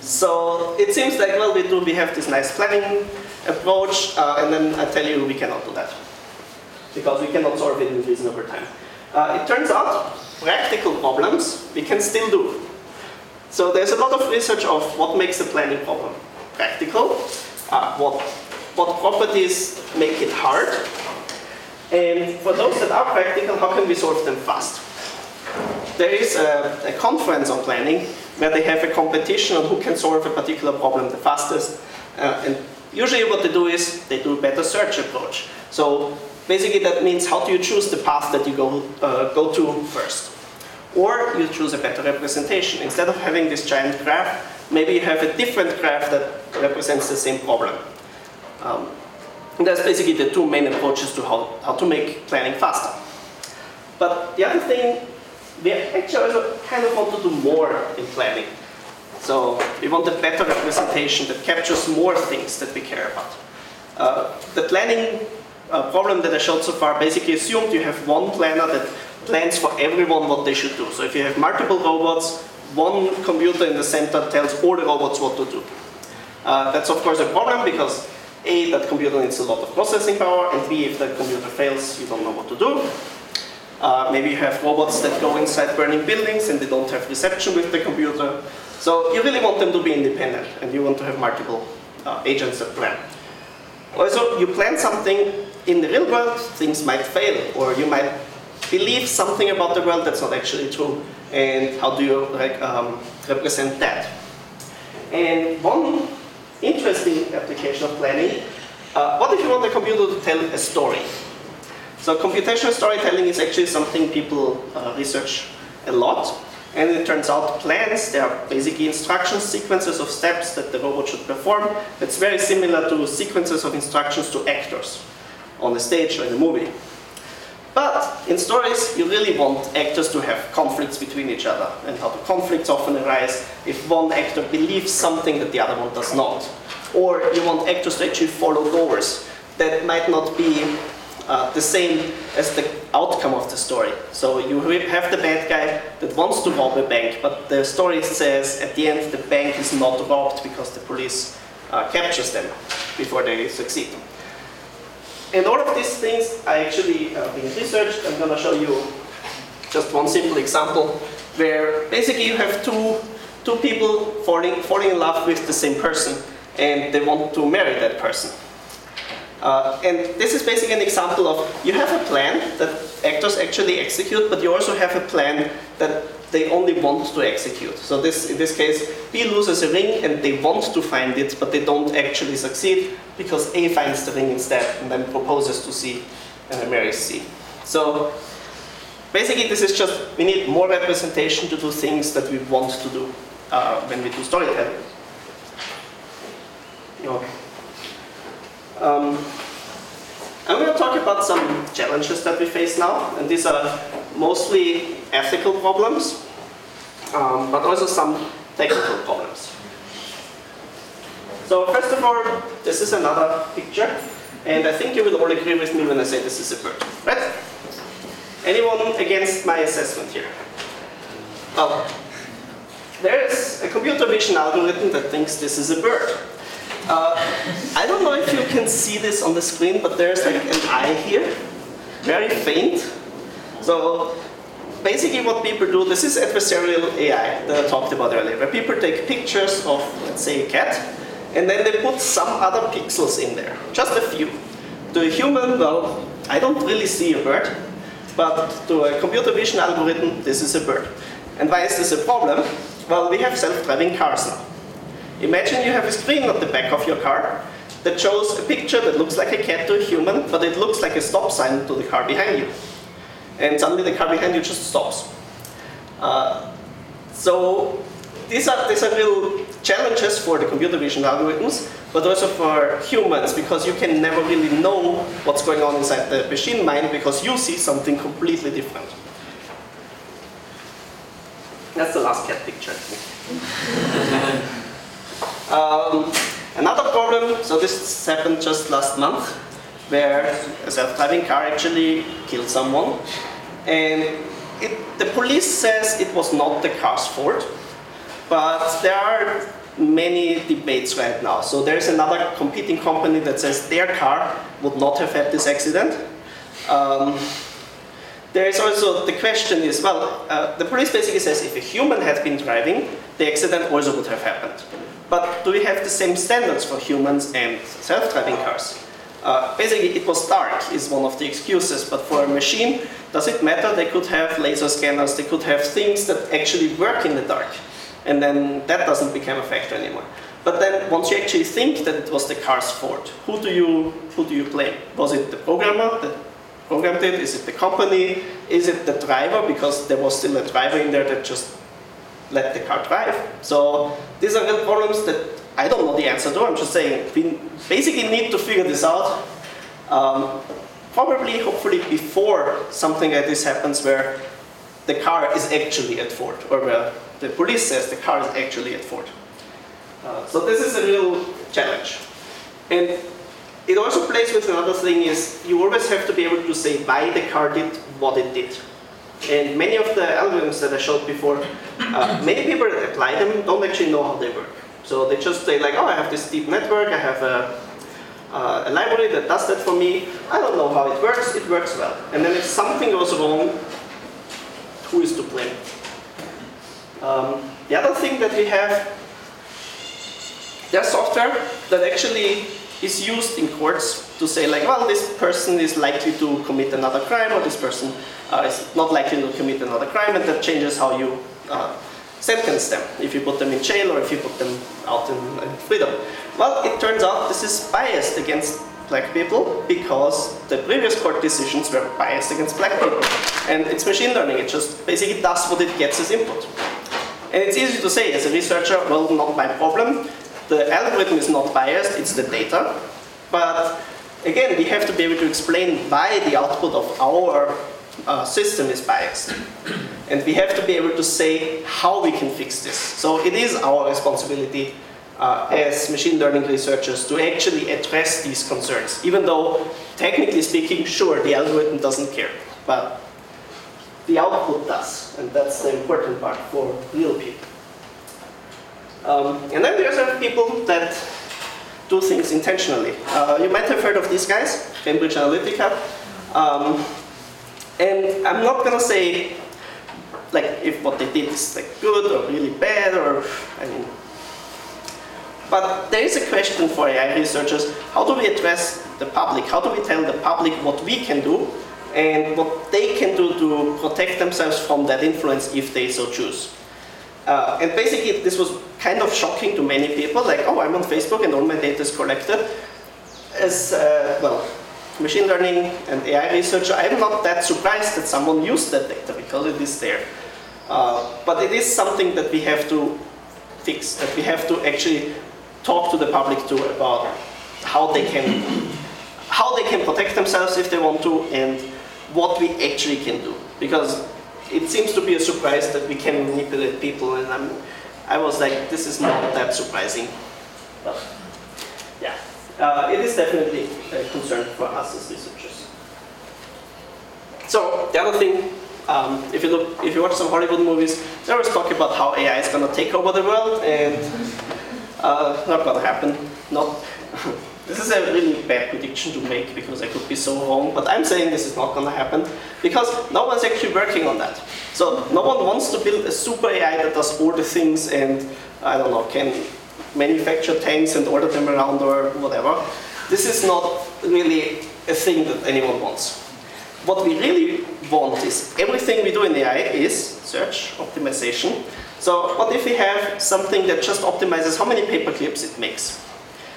Speaker 2: So it seems like, well, we have this nice planning approach, and then I tell you we cannot do that, because we cannot solve it in reasonable time. It turns out practical problems we can still do. So there's a lot of research of what makes a planning problem practical, what properties make it hard, and for those that are practical, how can we solve them fast? There is a conference on planning where they have a competition on who can solve a particular problem the fastest. And usually what they do is they do a better search approach. So basically that means how do you choose the path that you go to first? Or you choose a better representation. Instead of having this giant graph, maybe you have a different graph that represents the same problem. And that's basically the two main approaches to how to make planning faster. But the other thing, we actually also kind of want to do more in planning. So we want a better representation that captures more things that we care about. The planning problem that I showed so far basically assumed you have one planner that plans for everyone what they should do. So if you have multiple robots, one computer in the center tells all the robots what to do. That's of course a problem because A, that computer needs a lot of processing power, and B, if that computer fails, you don't know what to do. Maybe you have robots that go inside burning buildings and they don't have reception with the computer. So you really want them to be independent, and you want to have multiple agents that plan. Also, you plan something in the real world, things might fail, or you might believe something about the world that's not actually true, and how do you represent that? And one interesting application of planning, what if you want a computer to tell a story? So computational storytelling is actually something people research a lot, and it turns out plans, they are basically instructions, sequences of steps that the robot should perform. It's very similar to sequences of instructions to actors on the stage or in a movie. But in stories, you really want actors to have conflicts between each other, and how the conflicts often arise if one actor believes something that the other one does not. Or you want actors to actually follow goals that might not be the same as the outcome of the story. So you have the bad guy that wants to rob a bank, but the story says at the end the bank is not robbed because the police captures them before they succeed. And all of these things are actually being researched. I'm going to show you just one simple example where basically you have two people falling in love with the same person, and they want to marry that person. And this is basically an example of, you have a plan that actors actually execute, but you also have a plan that they only want to execute. So in this case, B loses a ring and they want to find it, but they don't actually succeed because A finds the ring instead and then proposes to C and then marries C. So basically this is just, we need more representation to do things that we want to do when we do storytelling. Okay. I'm going to talk about some challenges that we face now, and these are mostly ethical problems, but also some technical problems. So first of all, this is another picture, and I think you will all agree with me when I say this is a bird, right? Anyone against my assessment here? Well, there is a computer vision algorithm that thinks this is a bird. I don't know if you can see this on the screen, but there's like an eye here, very faint. So basically what people do, this is adversarial AI that I talked about earlier, where people take pictures of, let's say, a cat, and then they put some other pixels in there, just a few. To a human, well, I don't really see a bird, but to a computer vision algorithm, this is a bird. And why is this a problem? Well, we have self-driving cars now. Imagine you have a screen at the back of your car that shows a picture that looks like a cat to a human, but it looks like a stop sign to the car behind you. And suddenly the car behind you just stops. So these are real challenges for the computer vision algorithms, but also for humans, because you can never really know what's going on inside the machine mind because you see something completely different. That's the last cat picture. Another problem, so this happened just last month, where a self-driving car actually killed someone. And the police says it was not the car's fault, but there are many debates right now. So there's another competing company that says their car would not have had this accident. There is also, the question is, well, the police basically says if a human had been driving, the accident also would have happened. But do we have the same standards for humans and self-driving cars? Basically, it was dark is one of the excuses, but for a machine, does it matter? They could have laser scanners, they could have things that actually work in the dark. And then that doesn't become a factor anymore. But then once you actually think that it was the car's fault, who do you blame? Was it the programmer that programmed it? Is it the company? Is it the driver? Because there was still a driver in there that just let the car drive. So these are real problems that I don't know the answer to. I'm just saying we basically need to figure this out. Probably, hopefully before something like this happens where the car is actually at fault, or where the police says the car is actually at fault. So this is a real challenge. And it also plays with another thing is you always have to be able to say why the car did what it did. And many of the algorithms that I showed before, many people that apply them don't actually know how they work. So they just say like, oh, I have this deep network, I have a library that does that for me. I don't know how it works well. And then if something goes wrong, who is to blame? The other thing that we have, there's software that actually is used in courts to say like, well, this person is likely to commit another crime, or this person is not likely to commit another crime, and that changes how you sentence them, if you put them in jail or if you put them out in freedom. Well, it turns out this is biased against black people because the previous court decisions were biased against black people. And it's machine learning, it just basically does what it gets as input. And it's easy to say as a researcher, well, not my problem. The algorithm is not biased, it's the data. But again, we have to be able to explain why the output of our system is biased. And we have to be able to say how we can fix this. So it is our responsibility as machine learning researchers to actually address these concerns. Even though, technically speaking, sure, the algorithm doesn't care. But the output does. And that's the important part for real people. And then there's other people that do things intentionally. You might have heard of these guys, Cambridge Analytica. And I'm not going to say like if what they did is like good or really bad, or I mean. But there is a question for AI researchers: how do we address the public? How do we tell the public what we can do and what they can do to protect themselves from that influence if they so choose? And basically, this was kind of shocking to many people. Like, oh, I'm on Facebook and all my data is collected. As well, machine learning and AI researcher, I'm not that surprised that someone used that data because it is there. But it is something that we have to fix, that we have to actually talk to the public too about how they can protect themselves if they want to, and what we actually can do. Because it seems to be a surprise that we can manipulate people, and I was like, this is not that surprising. But yeah, it is definitely a concern for us as researchers. So the other thing, if you watch some Hollywood movies, they always talk about how AI is going to take over the world, and not going to happen. This is a really bad prediction to make because I could be so wrong, but I'm saying this is not going to happen because no one's actually working on that. So no one wants to build a super AI that does all the things and, I don't know, can manufacture tanks and order them around or whatever. This is not really a thing that anyone wants. What we really want is everything we do in AI is search, optimization. So what if we have something that just optimizes how many paper clips it makes?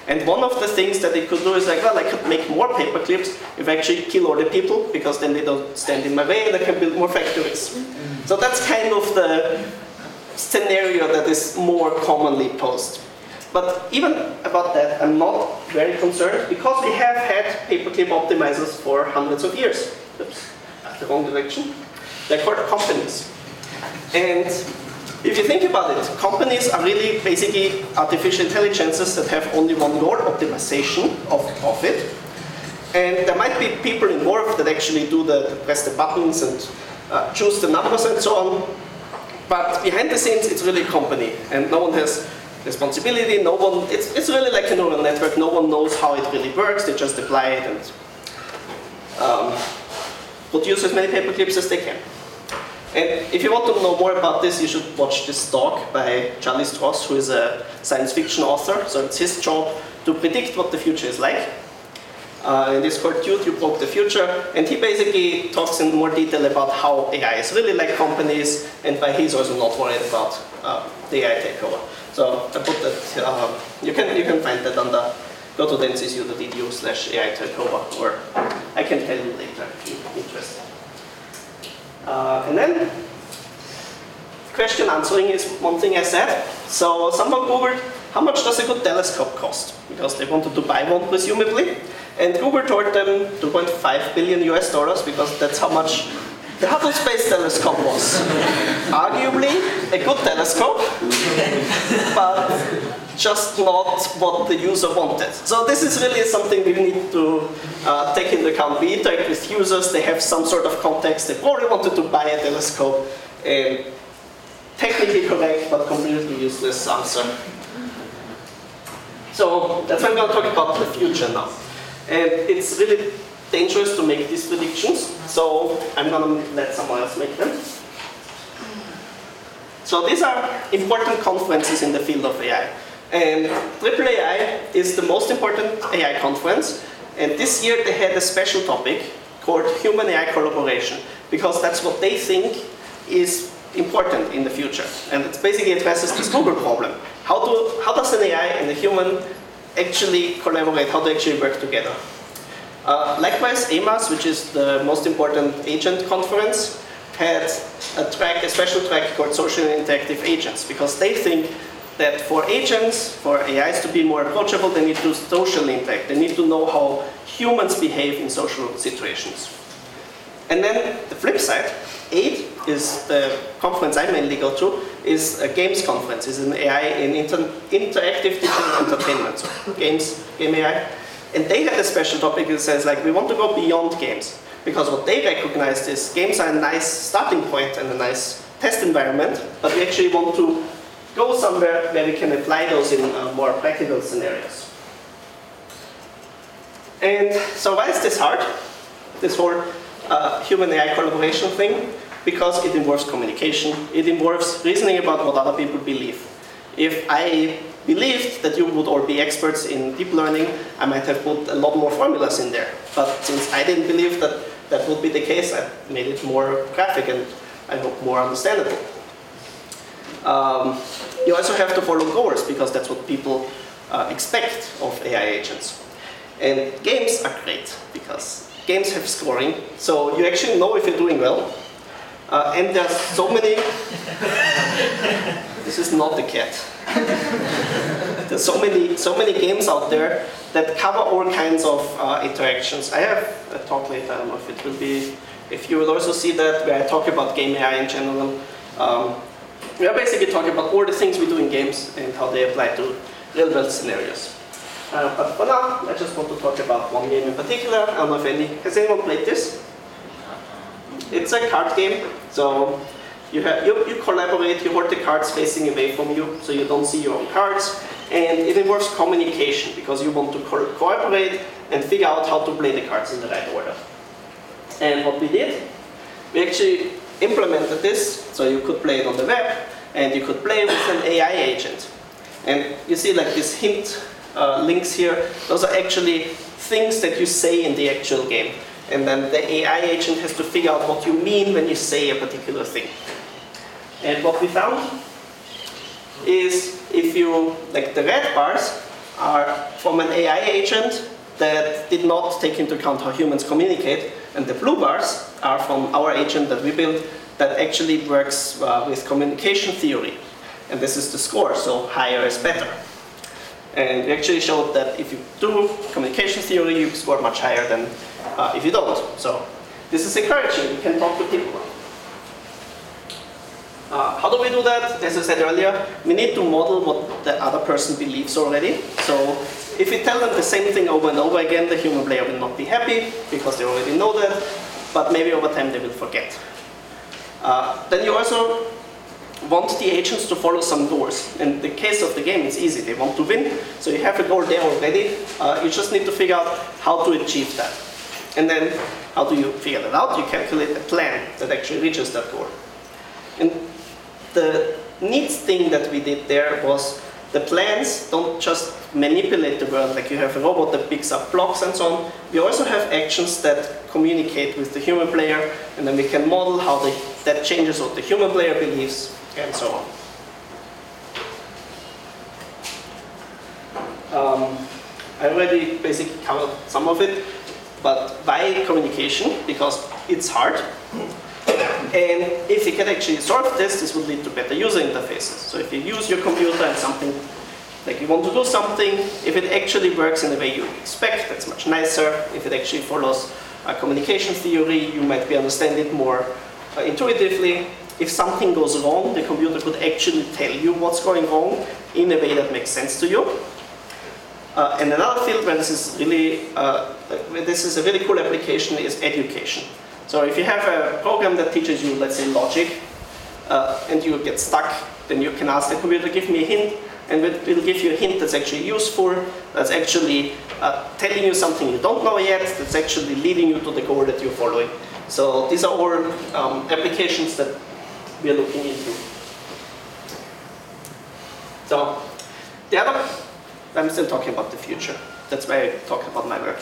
Speaker 2: And one of the things that it could do is like, well, I could make more paper clips if I actually kill all the people, because then they don't stand in my way and I can build more factories. So that's kind of scenario that is more commonly posed. But even about that, I'm not very concerned because we have had paperclip optimizers for hundreds of years. Oops, that's the wrong direction. They're called companies. And if you think about it, companies are really basically artificial intelligences that have only one goal, optimization of profit. And there might be people involved that actually do press the buttons and choose the numbers and so on. But behind the scenes, it's really a company, and no one has responsibility. No one. It's really like a neural network. No one knows how it really works. They just apply it and produce as many paperclips as they can. And if you want to know more about this, you should watch this talk by Charlie Stross, who is a science fiction author. So it's his job to predict what the future is like. And it's called Dude, You Broke the Future. And he basically talks in more detail about how AI is really like companies and why he's also not worried about the AI takeover. So I put that, you can find that under go to nccu.edu/AI takeover, or I can tell you later if you're interested. And then question answering is one thing I said. So someone Googled, how much does a good telescope cost? Because they wanted to buy one, presumably. And Google told them $2.5 billion because that's how much the Hubble Space Telescope was. Arguably a good telescope, but just not what the user wanted. So this is really something we need to take into account. We interact with users, they have some sort of context, they probably wanted to buy a telescope, and technically correct, but completely useless answer. So that's why I'm going to talk about the future now. And it's really dangerous to make these predictions, so I'm going to let someone else make them. So these are important conferences in the field of AI. And AAAI is the most important AI conference, and this year they had a special topic called Human-AI Collaboration, because that's what they think is important in the future. And it basically addresses this Google problem. How does an AI and a human actually collaborate, how they actually work together? Likewise, AMAS, which is the most important agent conference, had a special track called Social and Interactive Agents, because they think that for agents, for AIs to be more approachable, they need to socially interact. They need to know how humans behave in social situations. And then the flip side, AID is the conference I mainly go to, is a games conference. It's an AI in interactive digital entertainment, so game AI. And they had a special topic that says, like, we want to go beyond games. Because what they recognized is games are a nice starting point and a nice test environment, but we actually want to go somewhere where we can apply those in more practical scenarios. And so why is this hard? This whole human-AI collaboration thing? Because it involves communication. It involves reasoning about what other people believe. If I believed that you would all be experts in deep learning, I might have put a lot more formulas in there. But since I didn't believe that that would be the case, I made it more graphic and I hope more understandable. You also have to follow goals, because that's what people expect of AI agents. And games are great, because games have scoring, so you actually know if you're doing well. And there's so many... This is not the cat. There's so many games out there that cover all kinds of interactions. I have a talk later, I don't know if it will be... If you will also see that, where I talk about game AI in general. We are basically talking about all the things we do in games and how they apply to real-world scenarios. But for now, I just want to talk about one game in particular. I don't know if has anyone played this? It's a card game. So you collaborate, you hold the cards facing away from you, so you don't see your own cards. And it involves communication, because you want to cooperate and figure out how to play the cards in the right order. And what we did, we actually implemented this, so you could play it on the web, and you could play with an AI agent. And you see like these hint links here, those are actually things that you say in the actual game. And then the AI agent has to figure out what you mean when you say a particular thing. And what we found is, if you, like the red bars are from an AI agent that did not take into account how humans communicate, and the blue bars are from our agent that we built that actually works with communication theory. And this is the score, so higher is better. And we actually showed that if you do communication theory, you score much higher than if you don't. So this is encouraging. You can talk to people. How do we do that? As I said earlier, we need to model what the other person believes already. So if we tell them the same thing over and over again, the human player will not be happy because they already know that, but maybe over time they will forget. Then you also want the agents to follow some goals. In the case of the game, it's easy. They want to win, so you have a goal there already. You just need to figure out how to achieve that. And then, how do you figure that out? You calculate a plan that actually reaches that goal. And the neat thing that we did there was the plans don't just manipulate the world, like you have a robot that picks up blocks and so on. We also have actions that communicate with the human player, and then we can model how that changes what the human player believes, and so on. I already basically covered some of it, but why communication? Because it's hard. And if you can actually solve this, this would lead to better user interfaces. So if you use your computer and something, like you want to do something, if it actually works in the way you expect, that's much nicer. If it actually follows communication theory, you might be understand it more intuitively. If something goes wrong, the computer could actually tell you what's going wrong in a way that makes sense to you. And another field where this is a really cool application is education. So if you have a program that teaches you, let's say, logic, and you get stuck, then you can ask the computer, give me a hint, and it will give you a hint that's actually useful, that's actually telling you something you don't know yet, that's actually leading you to the goal that you're following. So these are all applications that we are looking into. So the other, I'm still talking about the future. That's why I talk about my work.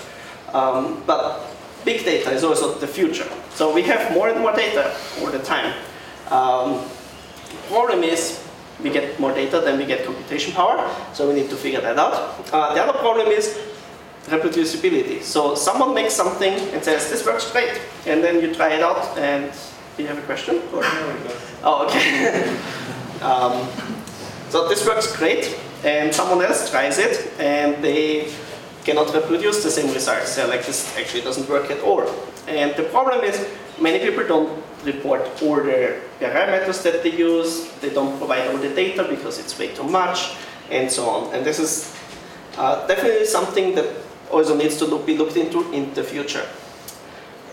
Speaker 2: But big data is also the future. So we have more and more data all the time. Problem is, we get more data than we get computation power, so we need to figure that out. The other problem is reproducibility. So someone makes something and says, this works great, and then you try it out, and do you have a question? Or? Oh, okay. So this works great, and someone else tries it, and they cannot reproduce the same results. They're like, this actually doesn't work at all. And the problem is, many people don't report all the parameters that they use, they don't provide all the data because it's way too much, and so on. And this is definitely something that also needs to be looked into in the future.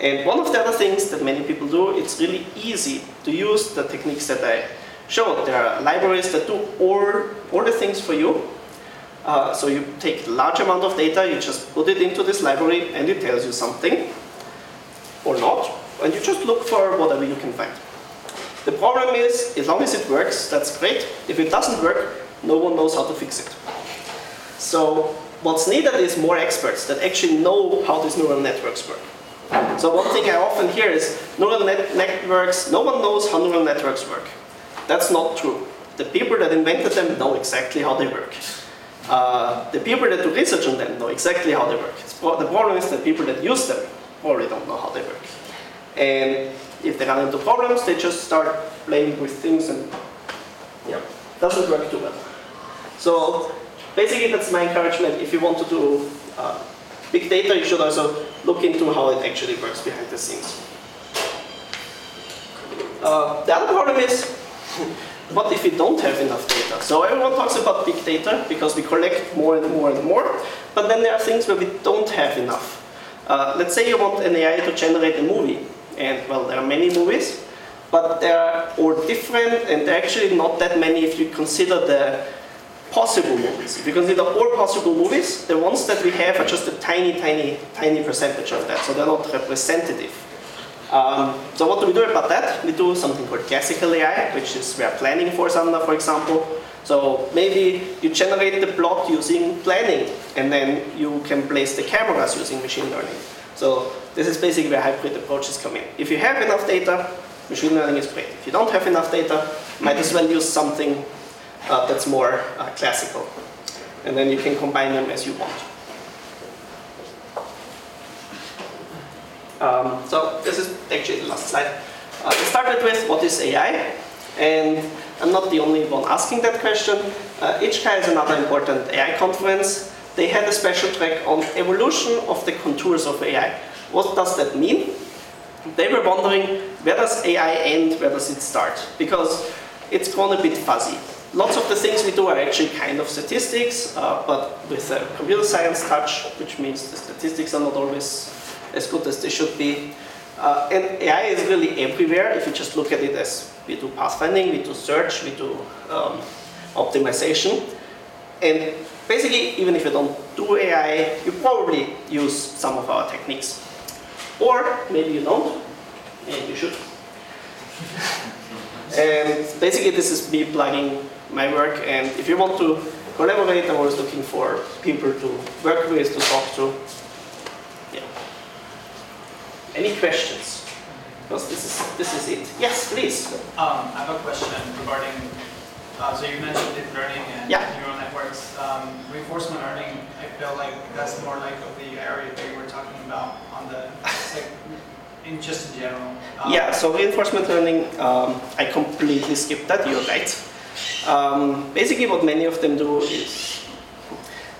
Speaker 2: And one of the other things that many people do, it's really easy to use the techniques that I showed. There are libraries that do all the things for you. So you take a large amount of data, you just put it into this library, and it tells you something, or not, and you just look for whatever you can find. The problem is, as long as it works, that's great. If it doesn't work, no one knows how to fix it. So what's needed is more experts that actually know how these neural networks work. So one thing I often hear is, neural networks, no one knows how neural networks work. That's not true. The people that invented them know exactly how they work. The people that do research on them know exactly how they work. The problem is that people that use them probably don't know how they work. And if they run into problems, they just start playing with things and doesn't work too well. So basically that's my encouragement. If you want to do big data, you should also look into how it actually works behind the scenes. The other problem is, what if we don't have enough data? So everyone talks about big data because we collect more and more and more, but then there are things where we don't have enough. Let's say you want an AI to generate a movie, and well, there are many movies, but they are all different, and there are actually not that many if you consider the possible movies. If you consider all possible movies, the ones that we have are just a tiny, tiny, tiny percentage of that, so they're not representative. So what do we do about that? We do something called classical AI, which is where planning falls under, for example. So maybe you generate the plot using planning, and then you can place the cameras using machine learning. So this is basically where hybrid approaches come in. If you have enough data, machine learning is great. If you don't have enough data, might as well use something that's more classical. And then you can combine them as you want. So this is actually the last slide. It started with, what is AI? And I'm not the only one asking that question. ECCI is another important AI conference. They had a special track on evolution of the contours of AI. What does that mean? They were wondering, where does AI end, where does it start? Because it's gone a bit fuzzy. Lots of the things we do are actually kind of statistics, but with a computer science touch, which means the statistics are not always as good as they should be. And AI is really everywhere if you just look at it as we do pathfinding, we do search, we do optimization. And basically, even if you don't do AI, you probably use some of our techniques. Or maybe you don't, and you should. And basically, this is me plugging my work. And if you want to collaborate, I'm always looking for people to work with, to talk to. Yeah. Any questions? Because this is it. Yes, please.
Speaker 3: I have a question regarding, so you mentioned deep learning and neural networks. Reinforcement learning, I feel like that's more like of the area that you were talking about on the, like, just in general.
Speaker 2: Yeah, so reinforcement learning, I completely skipped that, you're right. Basically what many of them do is,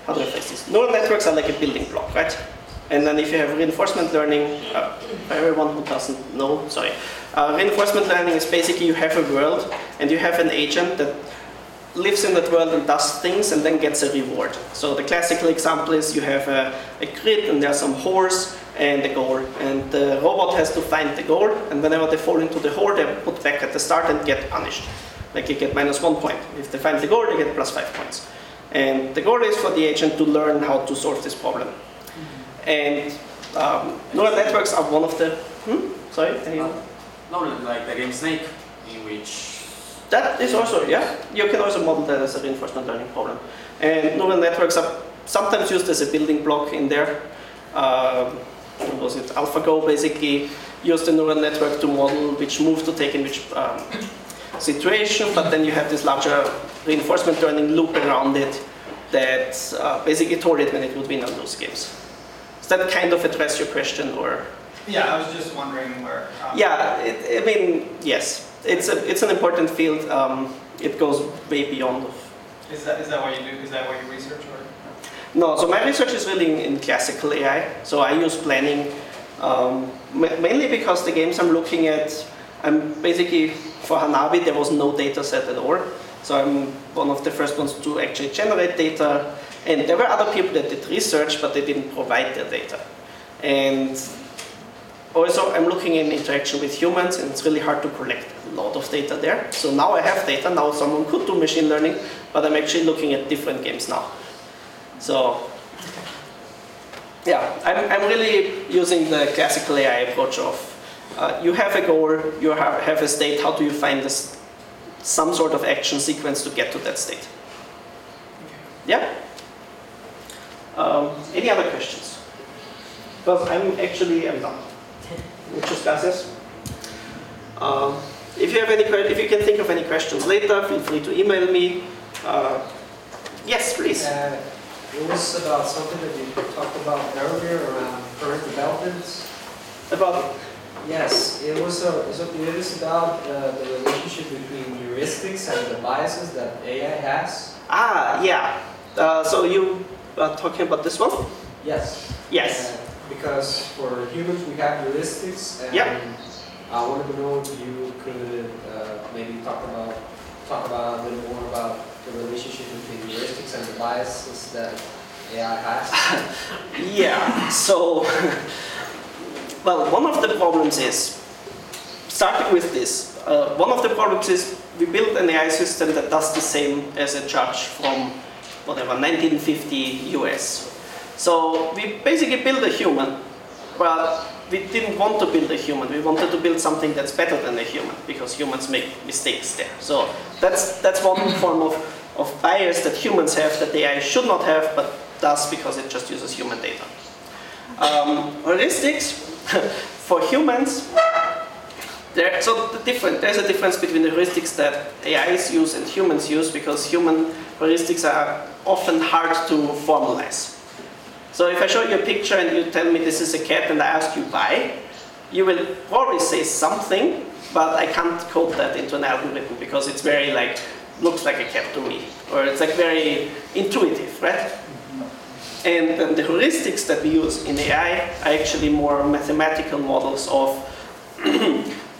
Speaker 2: how do I phrase this? Neural networks are like a building block, right? And then if you have reinforcement learning, for everyone who doesn't know, sorry. Reinforcement learning is basically you have a world and you have an agent that lives in that world and does things and then gets a reward. So the classical example is you have a grid and there's some holes and a goal. And the robot has to find the goal, and whenever they fall into the hole, they're put back at the start and get punished. Like you get -1 point. If they find the goal, they get +5 points. And the goal is for the agent to learn how to solve this problem. And neural networks are one of the... Sorry?
Speaker 4: No, like the game Snake, in which...
Speaker 2: That is also, yeah. You can also model that as a reinforcement learning problem. And neural networks are sometimes used as a building block in there. What was it? AlphaGo basically used the neural network to model which move to take in which situation, but then you have this larger reinforcement learning loop around it that basically told it when it would win on those games. Does that kind of address your question, or?
Speaker 3: Yeah, I was just wondering where.
Speaker 2: Yeah, I mean, yes, it's an important field. It goes way beyond.
Speaker 3: Is that what you do? Is that what you research, or?
Speaker 2: No, so my research is really in classical AI. So I use planning mainly because the games I'm looking at, I'm basically, for Hanabi, there was no data set at all. So I'm one of the first ones to actually generate data. And there were other people that did research, but they didn't provide their data. And also, I'm looking in interaction with humans, and it's really hard to collect a lot of data there. So now I have data. Now someone could do machine learning, but I'm actually looking at different games now. So, yeah, I'm really using the classical AI approach of you have a goal, you have a state, how do you find this, some sort of action sequence to get to that state? Yeah? Any other questions? Because I'm done. Muchas gracias. If you can think of any questions later, feel free to email me. Yes, please.
Speaker 5: It was about something that you talked about earlier around current developments.
Speaker 2: About?
Speaker 5: Yes, it was about the relationship between heuristics and the biases that AI has.
Speaker 2: Ah, yeah. So you are talking about this one?
Speaker 5: Yes.
Speaker 2: Yes.
Speaker 5: Because for humans we have heuristics, and I wanted to know if you could maybe talk about a little more about the relationship between heuristics and the biases that AI has.
Speaker 2: Yeah, so, well, one of the problems is, starting with this, one of the problems is we built an AI system that does the same as a judge from, whatever, 1950 US. So we basically built a human, but we didn't want to build a human. We wanted to build something that's better than a human, because humans make mistakes there. So that's one form of bias that humans have that the AI should not have, but does because it just uses human data. Heuristics, for humans, there's a difference between the heuristics that AIs use and humans use, because human heuristics are often hard to formalize. So if I show you a picture and you tell me this is a cat and I ask you why, you will probably say something, but I can't code that into an algorithm because it's very like, looks like a cat to me, or it's like very intuitive, right? And then the heuristics that we use in AI are actually more mathematical models of,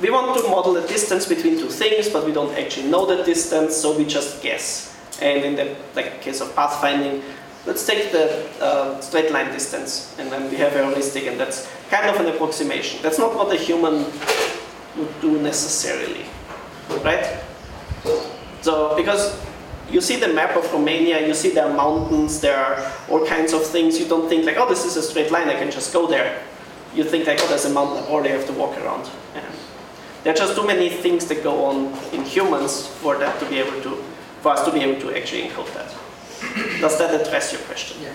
Speaker 2: we want to model the distance between two things, but we don't actually know the distance, so we just guess. And in the case of pathfinding, let's take the straight line distance, and then we have a heuristic, and that's kind of an approximation. That's not what a human would do necessarily, right? So, because you see the map of Romania, you see there are mountains, there are all kinds of things. You don't think like, oh, this is a straight line, I can just go there. You think like, oh, there's a mountain, or they have to walk around. And there are just too many things that go on in humans for that to be able to, for us to be able to actually encode that. Does that address your question?
Speaker 5: Yeah.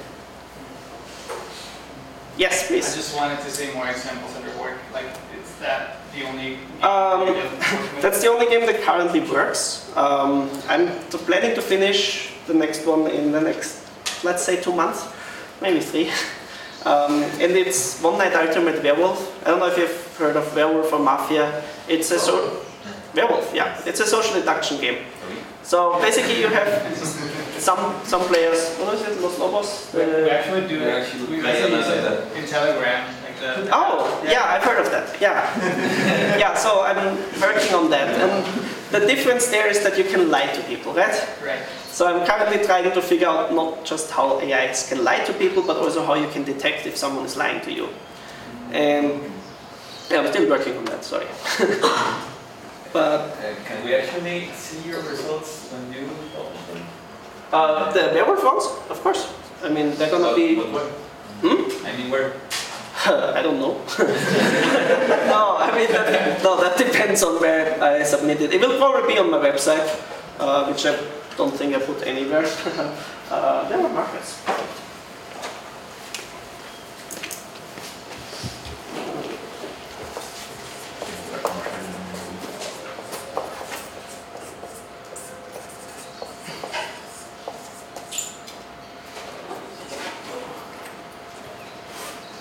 Speaker 2: Yes, please.
Speaker 3: I just wanted to see more examples of your work. Like, is that the only game
Speaker 2: that's the only game that currently works. I'm planning to finish the next one in the next, let's say, 2 months, maybe 3. And it's One Night Ultimate Werewolf. I don't know if you've heard of Werewolf or Mafia. It's a Werewolf, yeah. It's a social deduction game. So basically you have some players, what is it, Los Lobos?
Speaker 3: We actually do that. We use it in Telegram. Like the,
Speaker 2: oh, yeah, I've heard of that, yeah. Yeah, so I'm working on that. And the difference there is that you can lie to people, right?
Speaker 3: Right.
Speaker 2: So I'm currently trying to figure out not just how AIs can lie to people, but also how you can detect if someone is lying to you. And yeah, I'm still working on that, sorry. But
Speaker 6: can we actually see your results when you publish them?
Speaker 2: the werewolf ones, of course. I mean, they're gonna be.
Speaker 6: I mean, where?
Speaker 2: I don't know. No, I mean, that depends on where I submit it. It will probably be on my website, which I don't think I put anywhere. There are markets.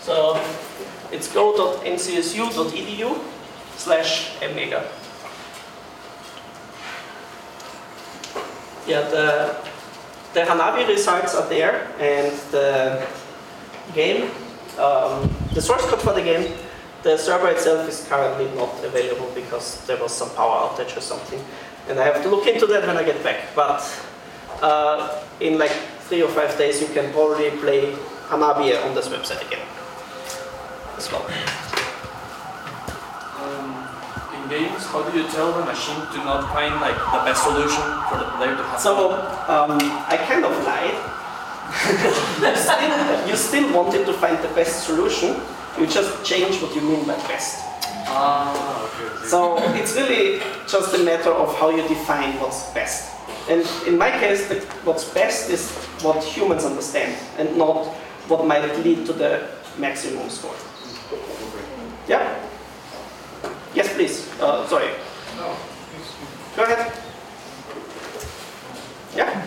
Speaker 2: So it's go.ncsu.edu/Omega. Yeah, the Hanabi results are there, and the game, the source code for the game, the server itself is currently not available because there was some power outage or something, and I have to look into that when I get back. But in like 3 or 5 days, you can probably play Hanabi on this website again as well.
Speaker 7: In games, how do you tell the machine to not find like the best solution for the player to have?
Speaker 2: So I kind of lied. you still wanted to find the best solution. You just change what you mean by best.
Speaker 7: Okay.
Speaker 2: So it's really just a matter of how you define what's best. And in my case, what's best is what humans understand, and not what might lead to the maximum score. Yeah? Yes, please. Sorry.
Speaker 3: No.
Speaker 2: Go ahead. Yeah?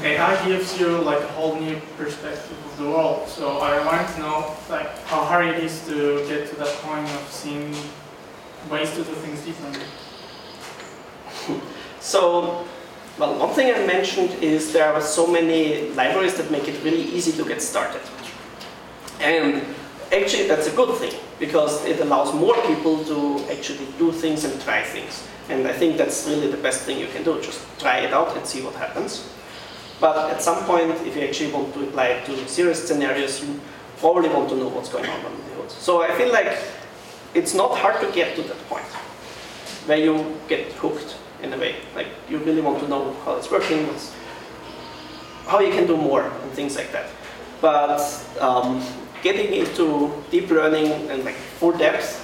Speaker 8: AI gives you like a whole new perspective of the world. So I wanted to know like how hard it is to get to that point of seeing ways to do things differently.
Speaker 2: So, well, one thing I mentioned is there are so many libraries that make it really easy to get started. And actually that's a good thing, because it allows more people to actually do things and try things. And I think that's really the best thing you can do, just try it out and see what happens. But at some point, if you actually want to apply it to serious scenarios, you probably want to know what's going on under the hood. So I feel like it's not hard to get to that point, where you get hooked in a way. Like, you really want to know how it's working, how you can do more, and things like that. But getting into deep learning and like full depth,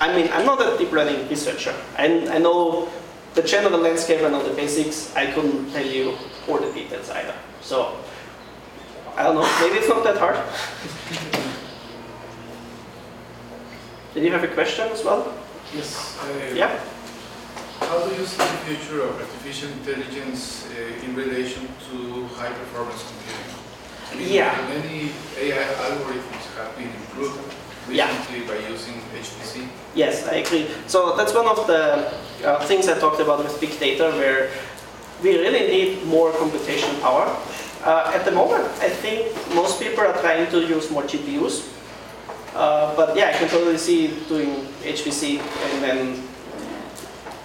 Speaker 2: I mean, I'm not a deep learning researcher. I know the general landscape, I know the basics. I couldn't tell you all the details either. So, I don't know, maybe it's not that hard. Did you have a question as well?
Speaker 1: Yes.
Speaker 2: Yeah?
Speaker 1: How do you see the future of artificial intelligence in relation to high-performance computing? I mean,
Speaker 2: Yeah.
Speaker 1: many AI algorithms have been improved, recently by using HPC?
Speaker 2: Yes, I agree. So that's one of the things I talked about with big data, where we really need more computational power. At the moment, I think most people are trying to use more GPUs. But yeah, I can totally see doing HPC and then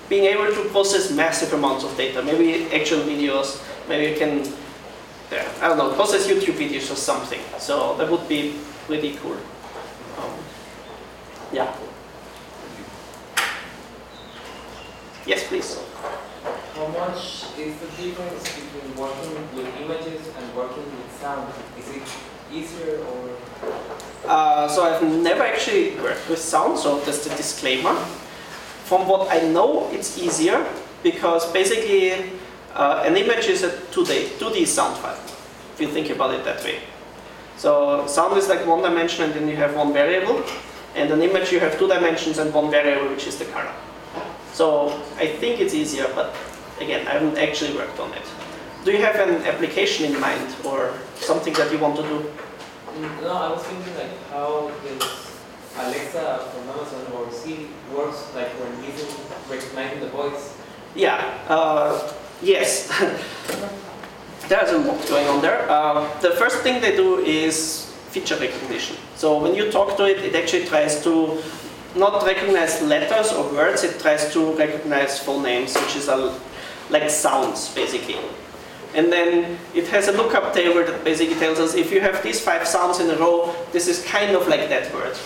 Speaker 2: being able to process massive amounts of data, maybe actual videos, maybe you can, I don't know, process YouTube videos or something. So that would be pretty cool. Yeah. Yes, please.
Speaker 9: How much is the difference between working with images and working with sound? Is it easier or?
Speaker 2: So I've never actually worked with sound, so that's the disclaimer. From what I know, it's easier because basically an image is a 2D sound file, if you think about it that way. So sound is like one dimension and then you have one variable, and an image you have 2 dimensions and one variable, which is the color. So I think it's easier, but again, I haven't actually worked on it. Do you have an application in mind or something that you want to do?
Speaker 9: No, I was thinking like how this Alexa from Amazon or Siri works, like when recognizing the voice.
Speaker 2: Yeah, yes. There's a lot going on there. The first thing they do is feature recognition. So when you talk to it, it actually tries to not recognize letters or words, it tries to recognize full names, which is like sounds, basically. And then it has a lookup table that basically tells us if you have these 5 sounds in a row, this is kind of like that word.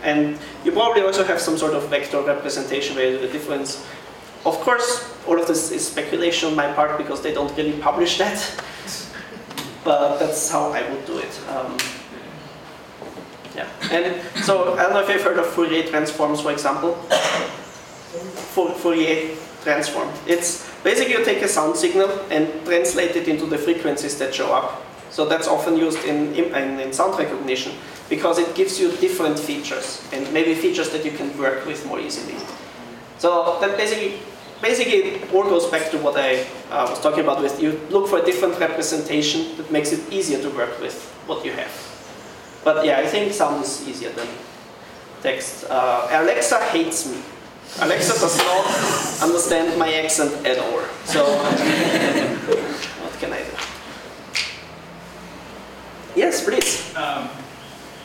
Speaker 2: And you probably also have some sort of vector representation where the difference. Of course, all of this is speculation on my part because they don't really publish that. But that's how I would do it. Yeah. And so I don't know if you've heard of Fourier transforms, for example. Fourier Transform. It's basically you take a sound signal and translate it into the frequencies that show up. So that's often used in sound recognition because it gives you different features and maybe features that you can work with more easily. So that basically all goes back to what I was talking about with you look for a different representation that makes it easier to work with what you have. But yeah, I think sound is easier than text. Alexa hates me. Alexa does not understand my accent at all. So, what can I do? Yes, please.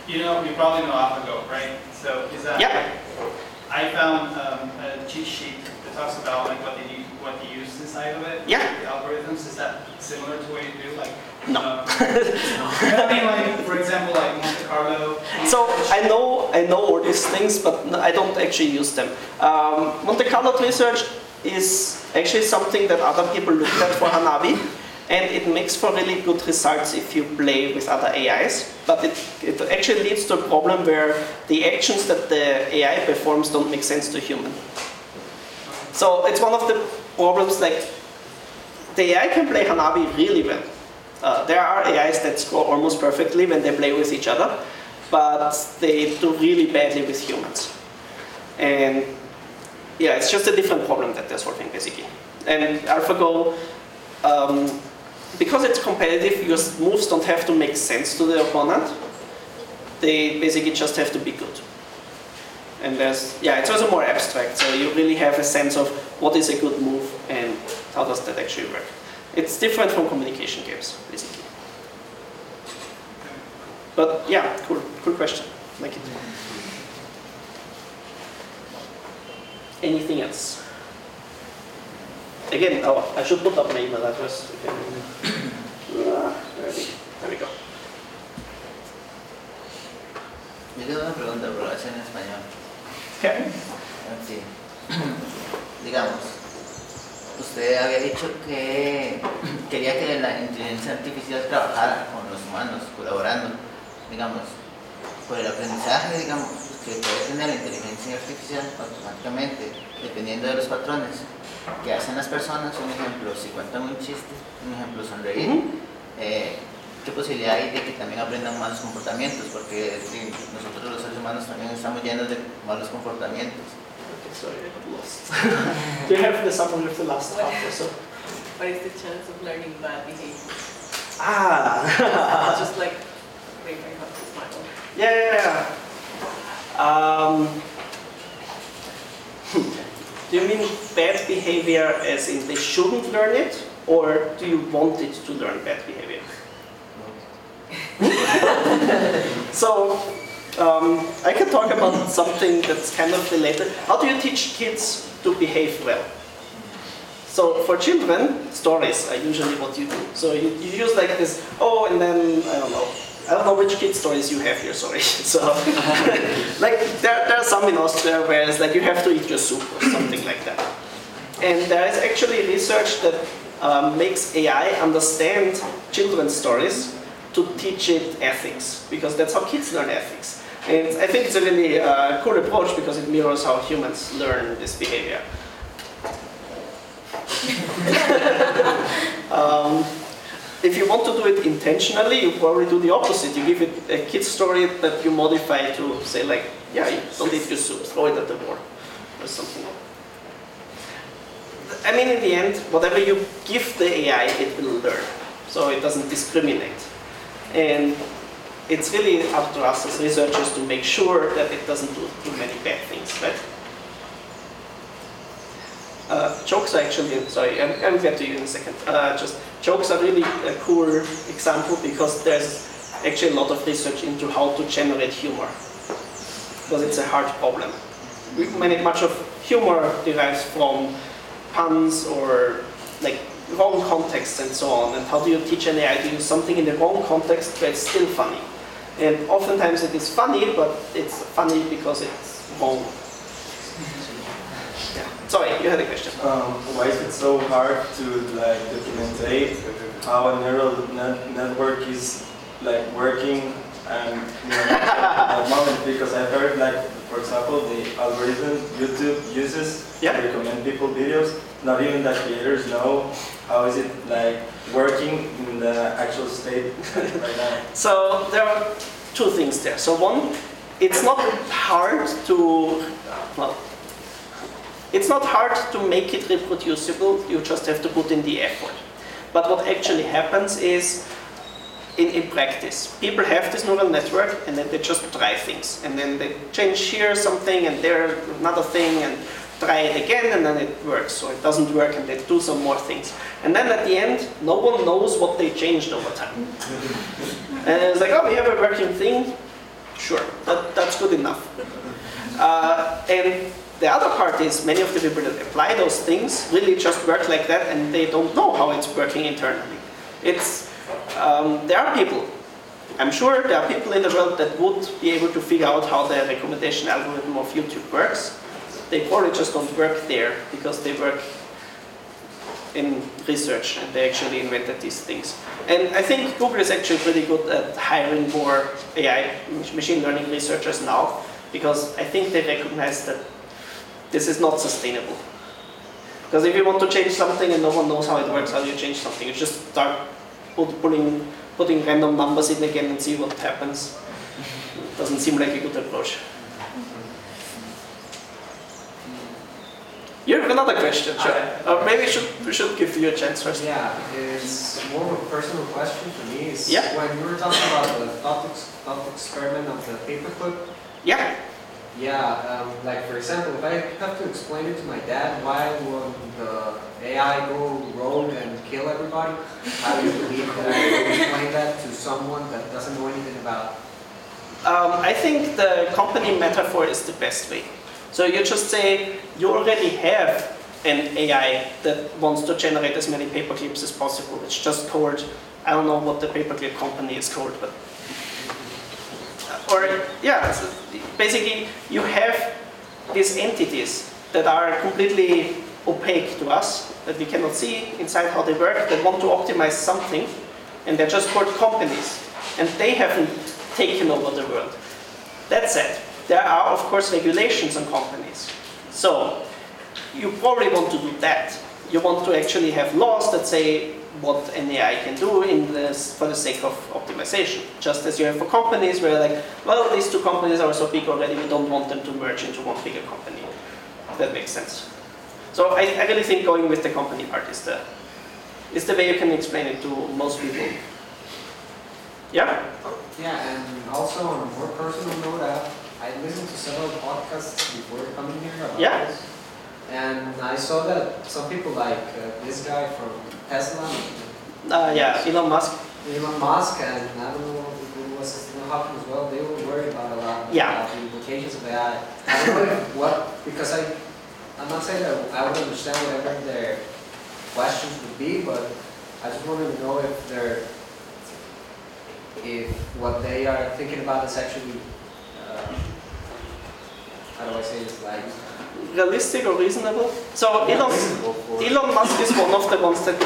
Speaker 3: You probably know AlphaGo, right? So is that?
Speaker 2: Yeah.
Speaker 3: I found a cheat sheet that talks about like what they use inside of it.
Speaker 2: Yeah.
Speaker 3: The algorithms. Is that similar to what you do? Like.
Speaker 2: No.
Speaker 3: I mean, like for example, like Monte Carlo.
Speaker 2: So I know all these things, but I don't actually use them. Monte Carlo research is actually something that other people looked at for Hanabi, and it makes for really good results if you play with other AIs. But it actually leads to a problem where the actions that the AI performs don't make sense to human. So it's one of the problems. Like the AI can play Hanabi really well. There are AIs that score almost perfectly when they play with each other, but they do really badly with humans. And yeah, it's just a different problem that they're solving, basically. And AlphaGo, because it's competitive, your moves don't have to make sense to the opponent. They basically just have to be good. And it's also more abstract, so you really have a sense of what is a good move and how does that actually work. It's different from communication games, basically. But yeah, cool question. Like it. Anything else? Again, I should put up my email address. There we go.
Speaker 10: Yo tengo una pregunta, pero es en español.
Speaker 2: Okay.
Speaker 10: Sí. Digamos, usted había dicho que quería que la inteligencia artificial trabajara con los humanos, colaborando, digamos, por el aprendizaje, digamos, que puede tener la inteligencia artificial automáticamente, dependiendo de los patrones que hacen las personas. Un ejemplo, si cuentan un chiste, un ejemplo, sonreír, ¿qué posibilidad hay de que también aprendan malos comportamientos? Porque nosotros los seres humanos también estamos llenos de malos comportamientos.
Speaker 2: Sorry, I got lost. Do you have the summary of the last half or so?
Speaker 11: What is the chance of learning bad behavior?
Speaker 2: Ah!
Speaker 11: Just like make my conscious mind.
Speaker 2: Yeah. Do you mean bad behavior as in they shouldn't learn it, or do you want it to learn bad behavior? So, I can talk about something that's kind of related. How do you teach kids to behave well? So for children, stories are usually what you do. So you use like this, oh, and then, I don't know which kid stories you have here, sorry. So, like, there are some in Austria where it's like you have to eat your soup or something like that. And there is actually research that makes AI understand children's stories to teach it ethics, because that's how kids learn ethics. And I think it's a really cool approach because it mirrors how humans learn this behavior. If you want to do it intentionally, you probably do the opposite. You give it a kid's story that you modify to say like, yeah, don't eat your soup, throw it at the wall, or something. I mean, in the end, whatever you give the AI, it will learn. So it doesn't discriminate. And it's really up to us as researchers to make sure that it doesn't do too many bad things, right? Jokes are actually, sorry, I'll get to you in a second. Jokes are really a cool example because there's actually a lot of research into how to generate humor. Because it's a hard problem. Much of humor derives from puns or like wrong contexts and so on. And how do you teach an AI to use something in the wrong context but it's still funny? And oftentimes it is funny, but it's funny because it's wrong. Sorry, you had a question.
Speaker 12: Why is it so hard to like document how a neural network is like working and at the moment? Because I've heard like, for example, the algorithm YouTube uses to recommend people videos. Not even the creators know how is it like working in the actual state right now.
Speaker 2: So there are two things there. So one, it's not hard to it's not hard to make it reproducible, you just have to put in the effort. But what actually happens is, in practice, people have this neural network and then they just try things. And then they change here something and there another thing and try it again and then it works. Or it doesn't work and they do some more things. And then at the end, no one knows what they changed over time. And it's like, oh, we have a working thing. Sure, that's good enough. And the other part is many of the people that apply those things really just work like that and they don't know how it's working internally. There are people, I'm sure there are people in the world that would be able to figure out how the recommendation algorithm of YouTube works. They probably just don't work there because they work in research and they actually invented these things. And I think Google is actually pretty good at hiring more AI, machine learning researchers now, because I think they recognize that this is not sustainable. Because if you want to change something and no one knows how it works, how do you change something? You just start putting random numbers in again and see what happens. It doesn't seem like a good approach. You have another question, sure. Maybe we should give you a chance first.
Speaker 5: Yeah, it's more of a personal question for me. Is
Speaker 2: yeah.
Speaker 5: When you were talking about the thought experiment of the paperclip.
Speaker 2: Yeah.
Speaker 5: Yeah, like for example, if I have to explain it to my dad, why would the AI go rogue and kill everybody? How do you believe that I will explain that to someone that doesn't know anything about?
Speaker 2: I think the company metaphor is the best way. So you just say, you already have an AI that wants to generate as many paperclips as possible. It's just called, I don't know what the paperclip company is called, but so basically you have these entities that are completely opaque to us, that we cannot see inside how they work, that want to optimize something, and they're just called companies, and they haven't taken over the world. That said, there are of course regulations on companies. So you probably want to do that. You want to actually have laws that say what an AI can do for the sake of optimization. Just as you have for companies where like, well, these two companies are so big already, we don't want them to merge into one bigger company. That makes sense. So I really think going with the company part is the way you can explain it to most people. Yeah?
Speaker 5: Yeah, and also on a more personal note, I listened to several podcasts before coming here about this. And I saw that some people like this guy from Tesla.
Speaker 2: Yeah, Elon Musk.
Speaker 5: Elon Musk, and I don't know if it was Stephen Hawking as well, they were worried about a lot about the implications of AI. I don't know because I'm not saying that I would understand whatever their questions would be, but I just wanted to know if what they are thinking about is actually, how do I say this, like
Speaker 2: realistic or reasonable? So Elon Musk is one of the ones that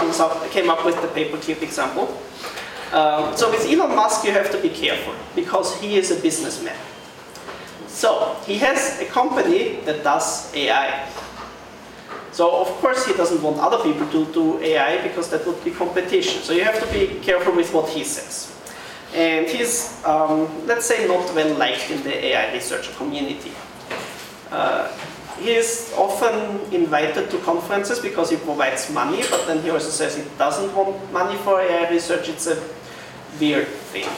Speaker 2: came up with the paperclip example. So with Elon Musk you have to be careful because he is a businessman. So he has a company that does AI. So of course he doesn't want other people to do AI because that would be competition. So you have to be careful with what he says. And he's, let's say, not well liked in the AI researcher community. He is often invited to conferences because he provides money, but then he also says he doesn't want money for AI research. It's a weird thing.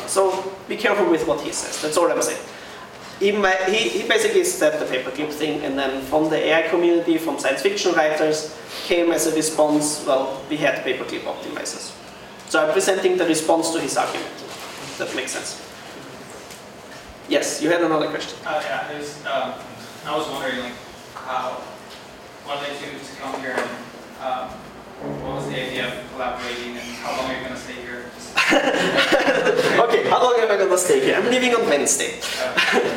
Speaker 2: So be careful with what he says. That's all I'm saying. He basically said the paperclip thing, and then from the AI community, from science fiction writers, came as a response, well, we had paperclip optimizers. So I'm presenting the response to his argument. That makes sense. Yes, you had another question.
Speaker 3: Yeah, I was wondering, like, what led you to come here, and what was the idea of collaborating, and how long are you going to stay here?
Speaker 2: Okay, how long am I going to stay here? I'm leaving on Wednesday,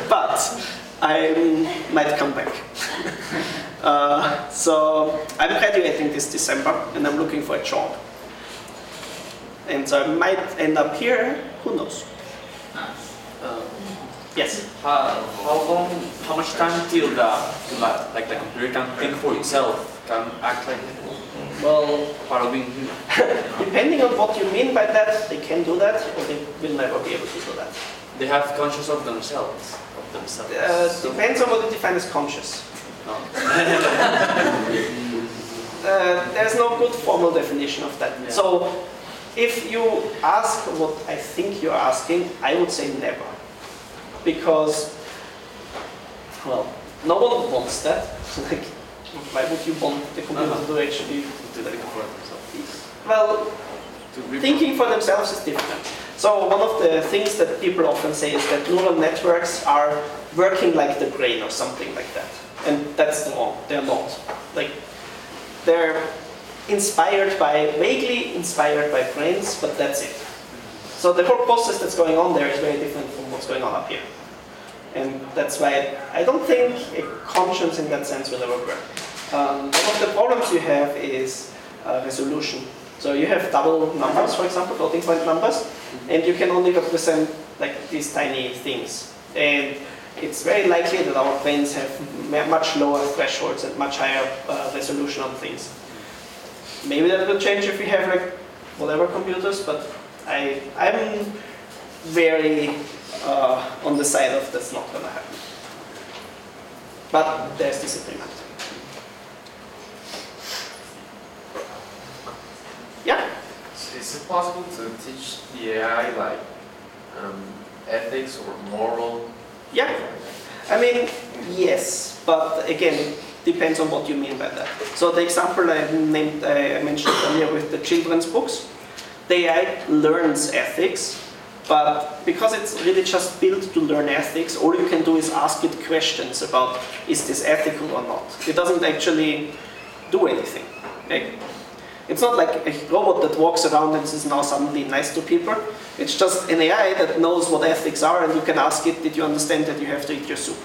Speaker 2: but I might come back. So I'm graduating this December, and I'm looking for a job. And so I might end up here, who knows? Yes.
Speaker 7: How much time till the computer can think for itself, can act like
Speaker 2: well,
Speaker 7: part of being human?
Speaker 2: Depending on what you mean by that, they can do that, or they will never be able to do that.
Speaker 7: They have conscious of themselves.
Speaker 2: Depends on what you define as conscious.
Speaker 7: No.
Speaker 2: There's no good formal definition of that. Yeah. So, if you ask what I think you're asking, I would say never. Because, well, no one wants that. Like, why would you want the computer to actually do that for themselves? Well, thinking for themselves is different. So one of the things that people often say is that neural networks are working like the brain or something like that. And that's wrong. They're not. Like, they're vaguely inspired by brains, but that's it. So the whole process that's going on there is very different from what's going on up here. And that's why I don't think a conscience in that sense will ever work. One of the problems you have is resolution. So you have double numbers, for example, floating point numbers, and you can only represent like these tiny things. And it's very likely that our brains have much lower thresholds and much higher resolution on things. Maybe that will change if we have like whatever computers, but I'm very on the side of that's not going to happen. But there's disagreement. Yeah?
Speaker 13: Is it possible to teach the AI like ethics or moral?
Speaker 2: Yeah. I mean, yes, but again, it depends on what you mean by that. So the example I mentioned earlier with the children's books, the AI learns ethics, but because it's really just built to learn ethics, all you can do is ask it questions about is this ethical or not. It doesn't actually do anything. Like, it's not like a robot that walks around and is now suddenly nice to people. It's just an AI that knows what ethics are, and you can ask it, did you understand that you have to eat your soup?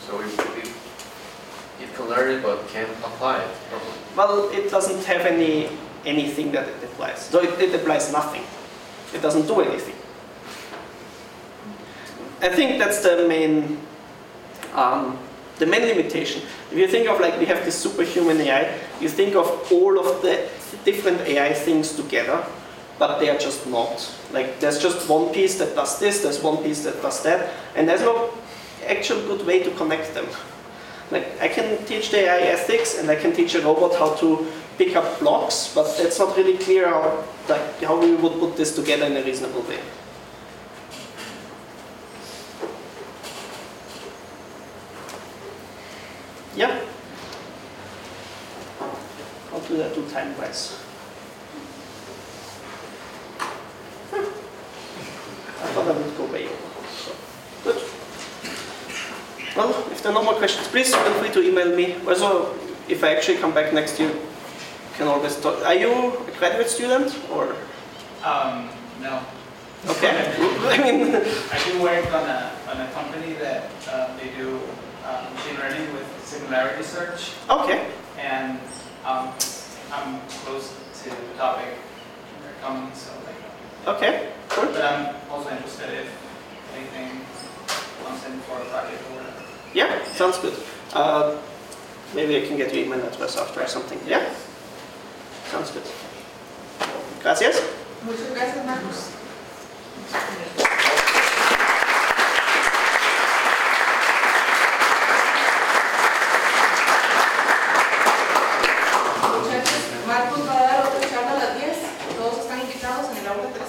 Speaker 13: So it can learn it but can't apply it probably.
Speaker 2: Well, it doesn't have anything that it applies. So it applies nothing. It doesn't do anything. I think that's the main limitation. If you think of like we have this superhuman AI, you think of all of the different AI things together, but they are just not. Like there's just one piece that does this, there's one piece that does that, and there's no actual good way to connect them. Like I can teach the AI ethics, and I can teach a robot how to pick up blocks, but it's not really clear how we would put this together in a reasonable way. Yeah. I'll do that 2 time-wise. I thought I would go way over. So, good. Well, if there are no more questions, please feel free to email me. Also, if I actually come back next year, you can always talk. Are you a graduate student or?
Speaker 3: No.
Speaker 2: Okay. I mean,
Speaker 3: I do work on a company that they do machine learning with similarity search.
Speaker 2: Okay.
Speaker 3: And I'm close to the topic they're coming, so like.
Speaker 2: Okay. Cool.
Speaker 3: But I'm also interested if anything comes in for a project or whatever.
Speaker 2: Yeah, sounds good. Maybe I can get your email address after or something. Yeah? Sounds good. Gracias.
Speaker 11: Muchas gracias, Marcos. Muchachos, Marcos va a dar otra charla a las 10. Todos están invitados en el aula 3.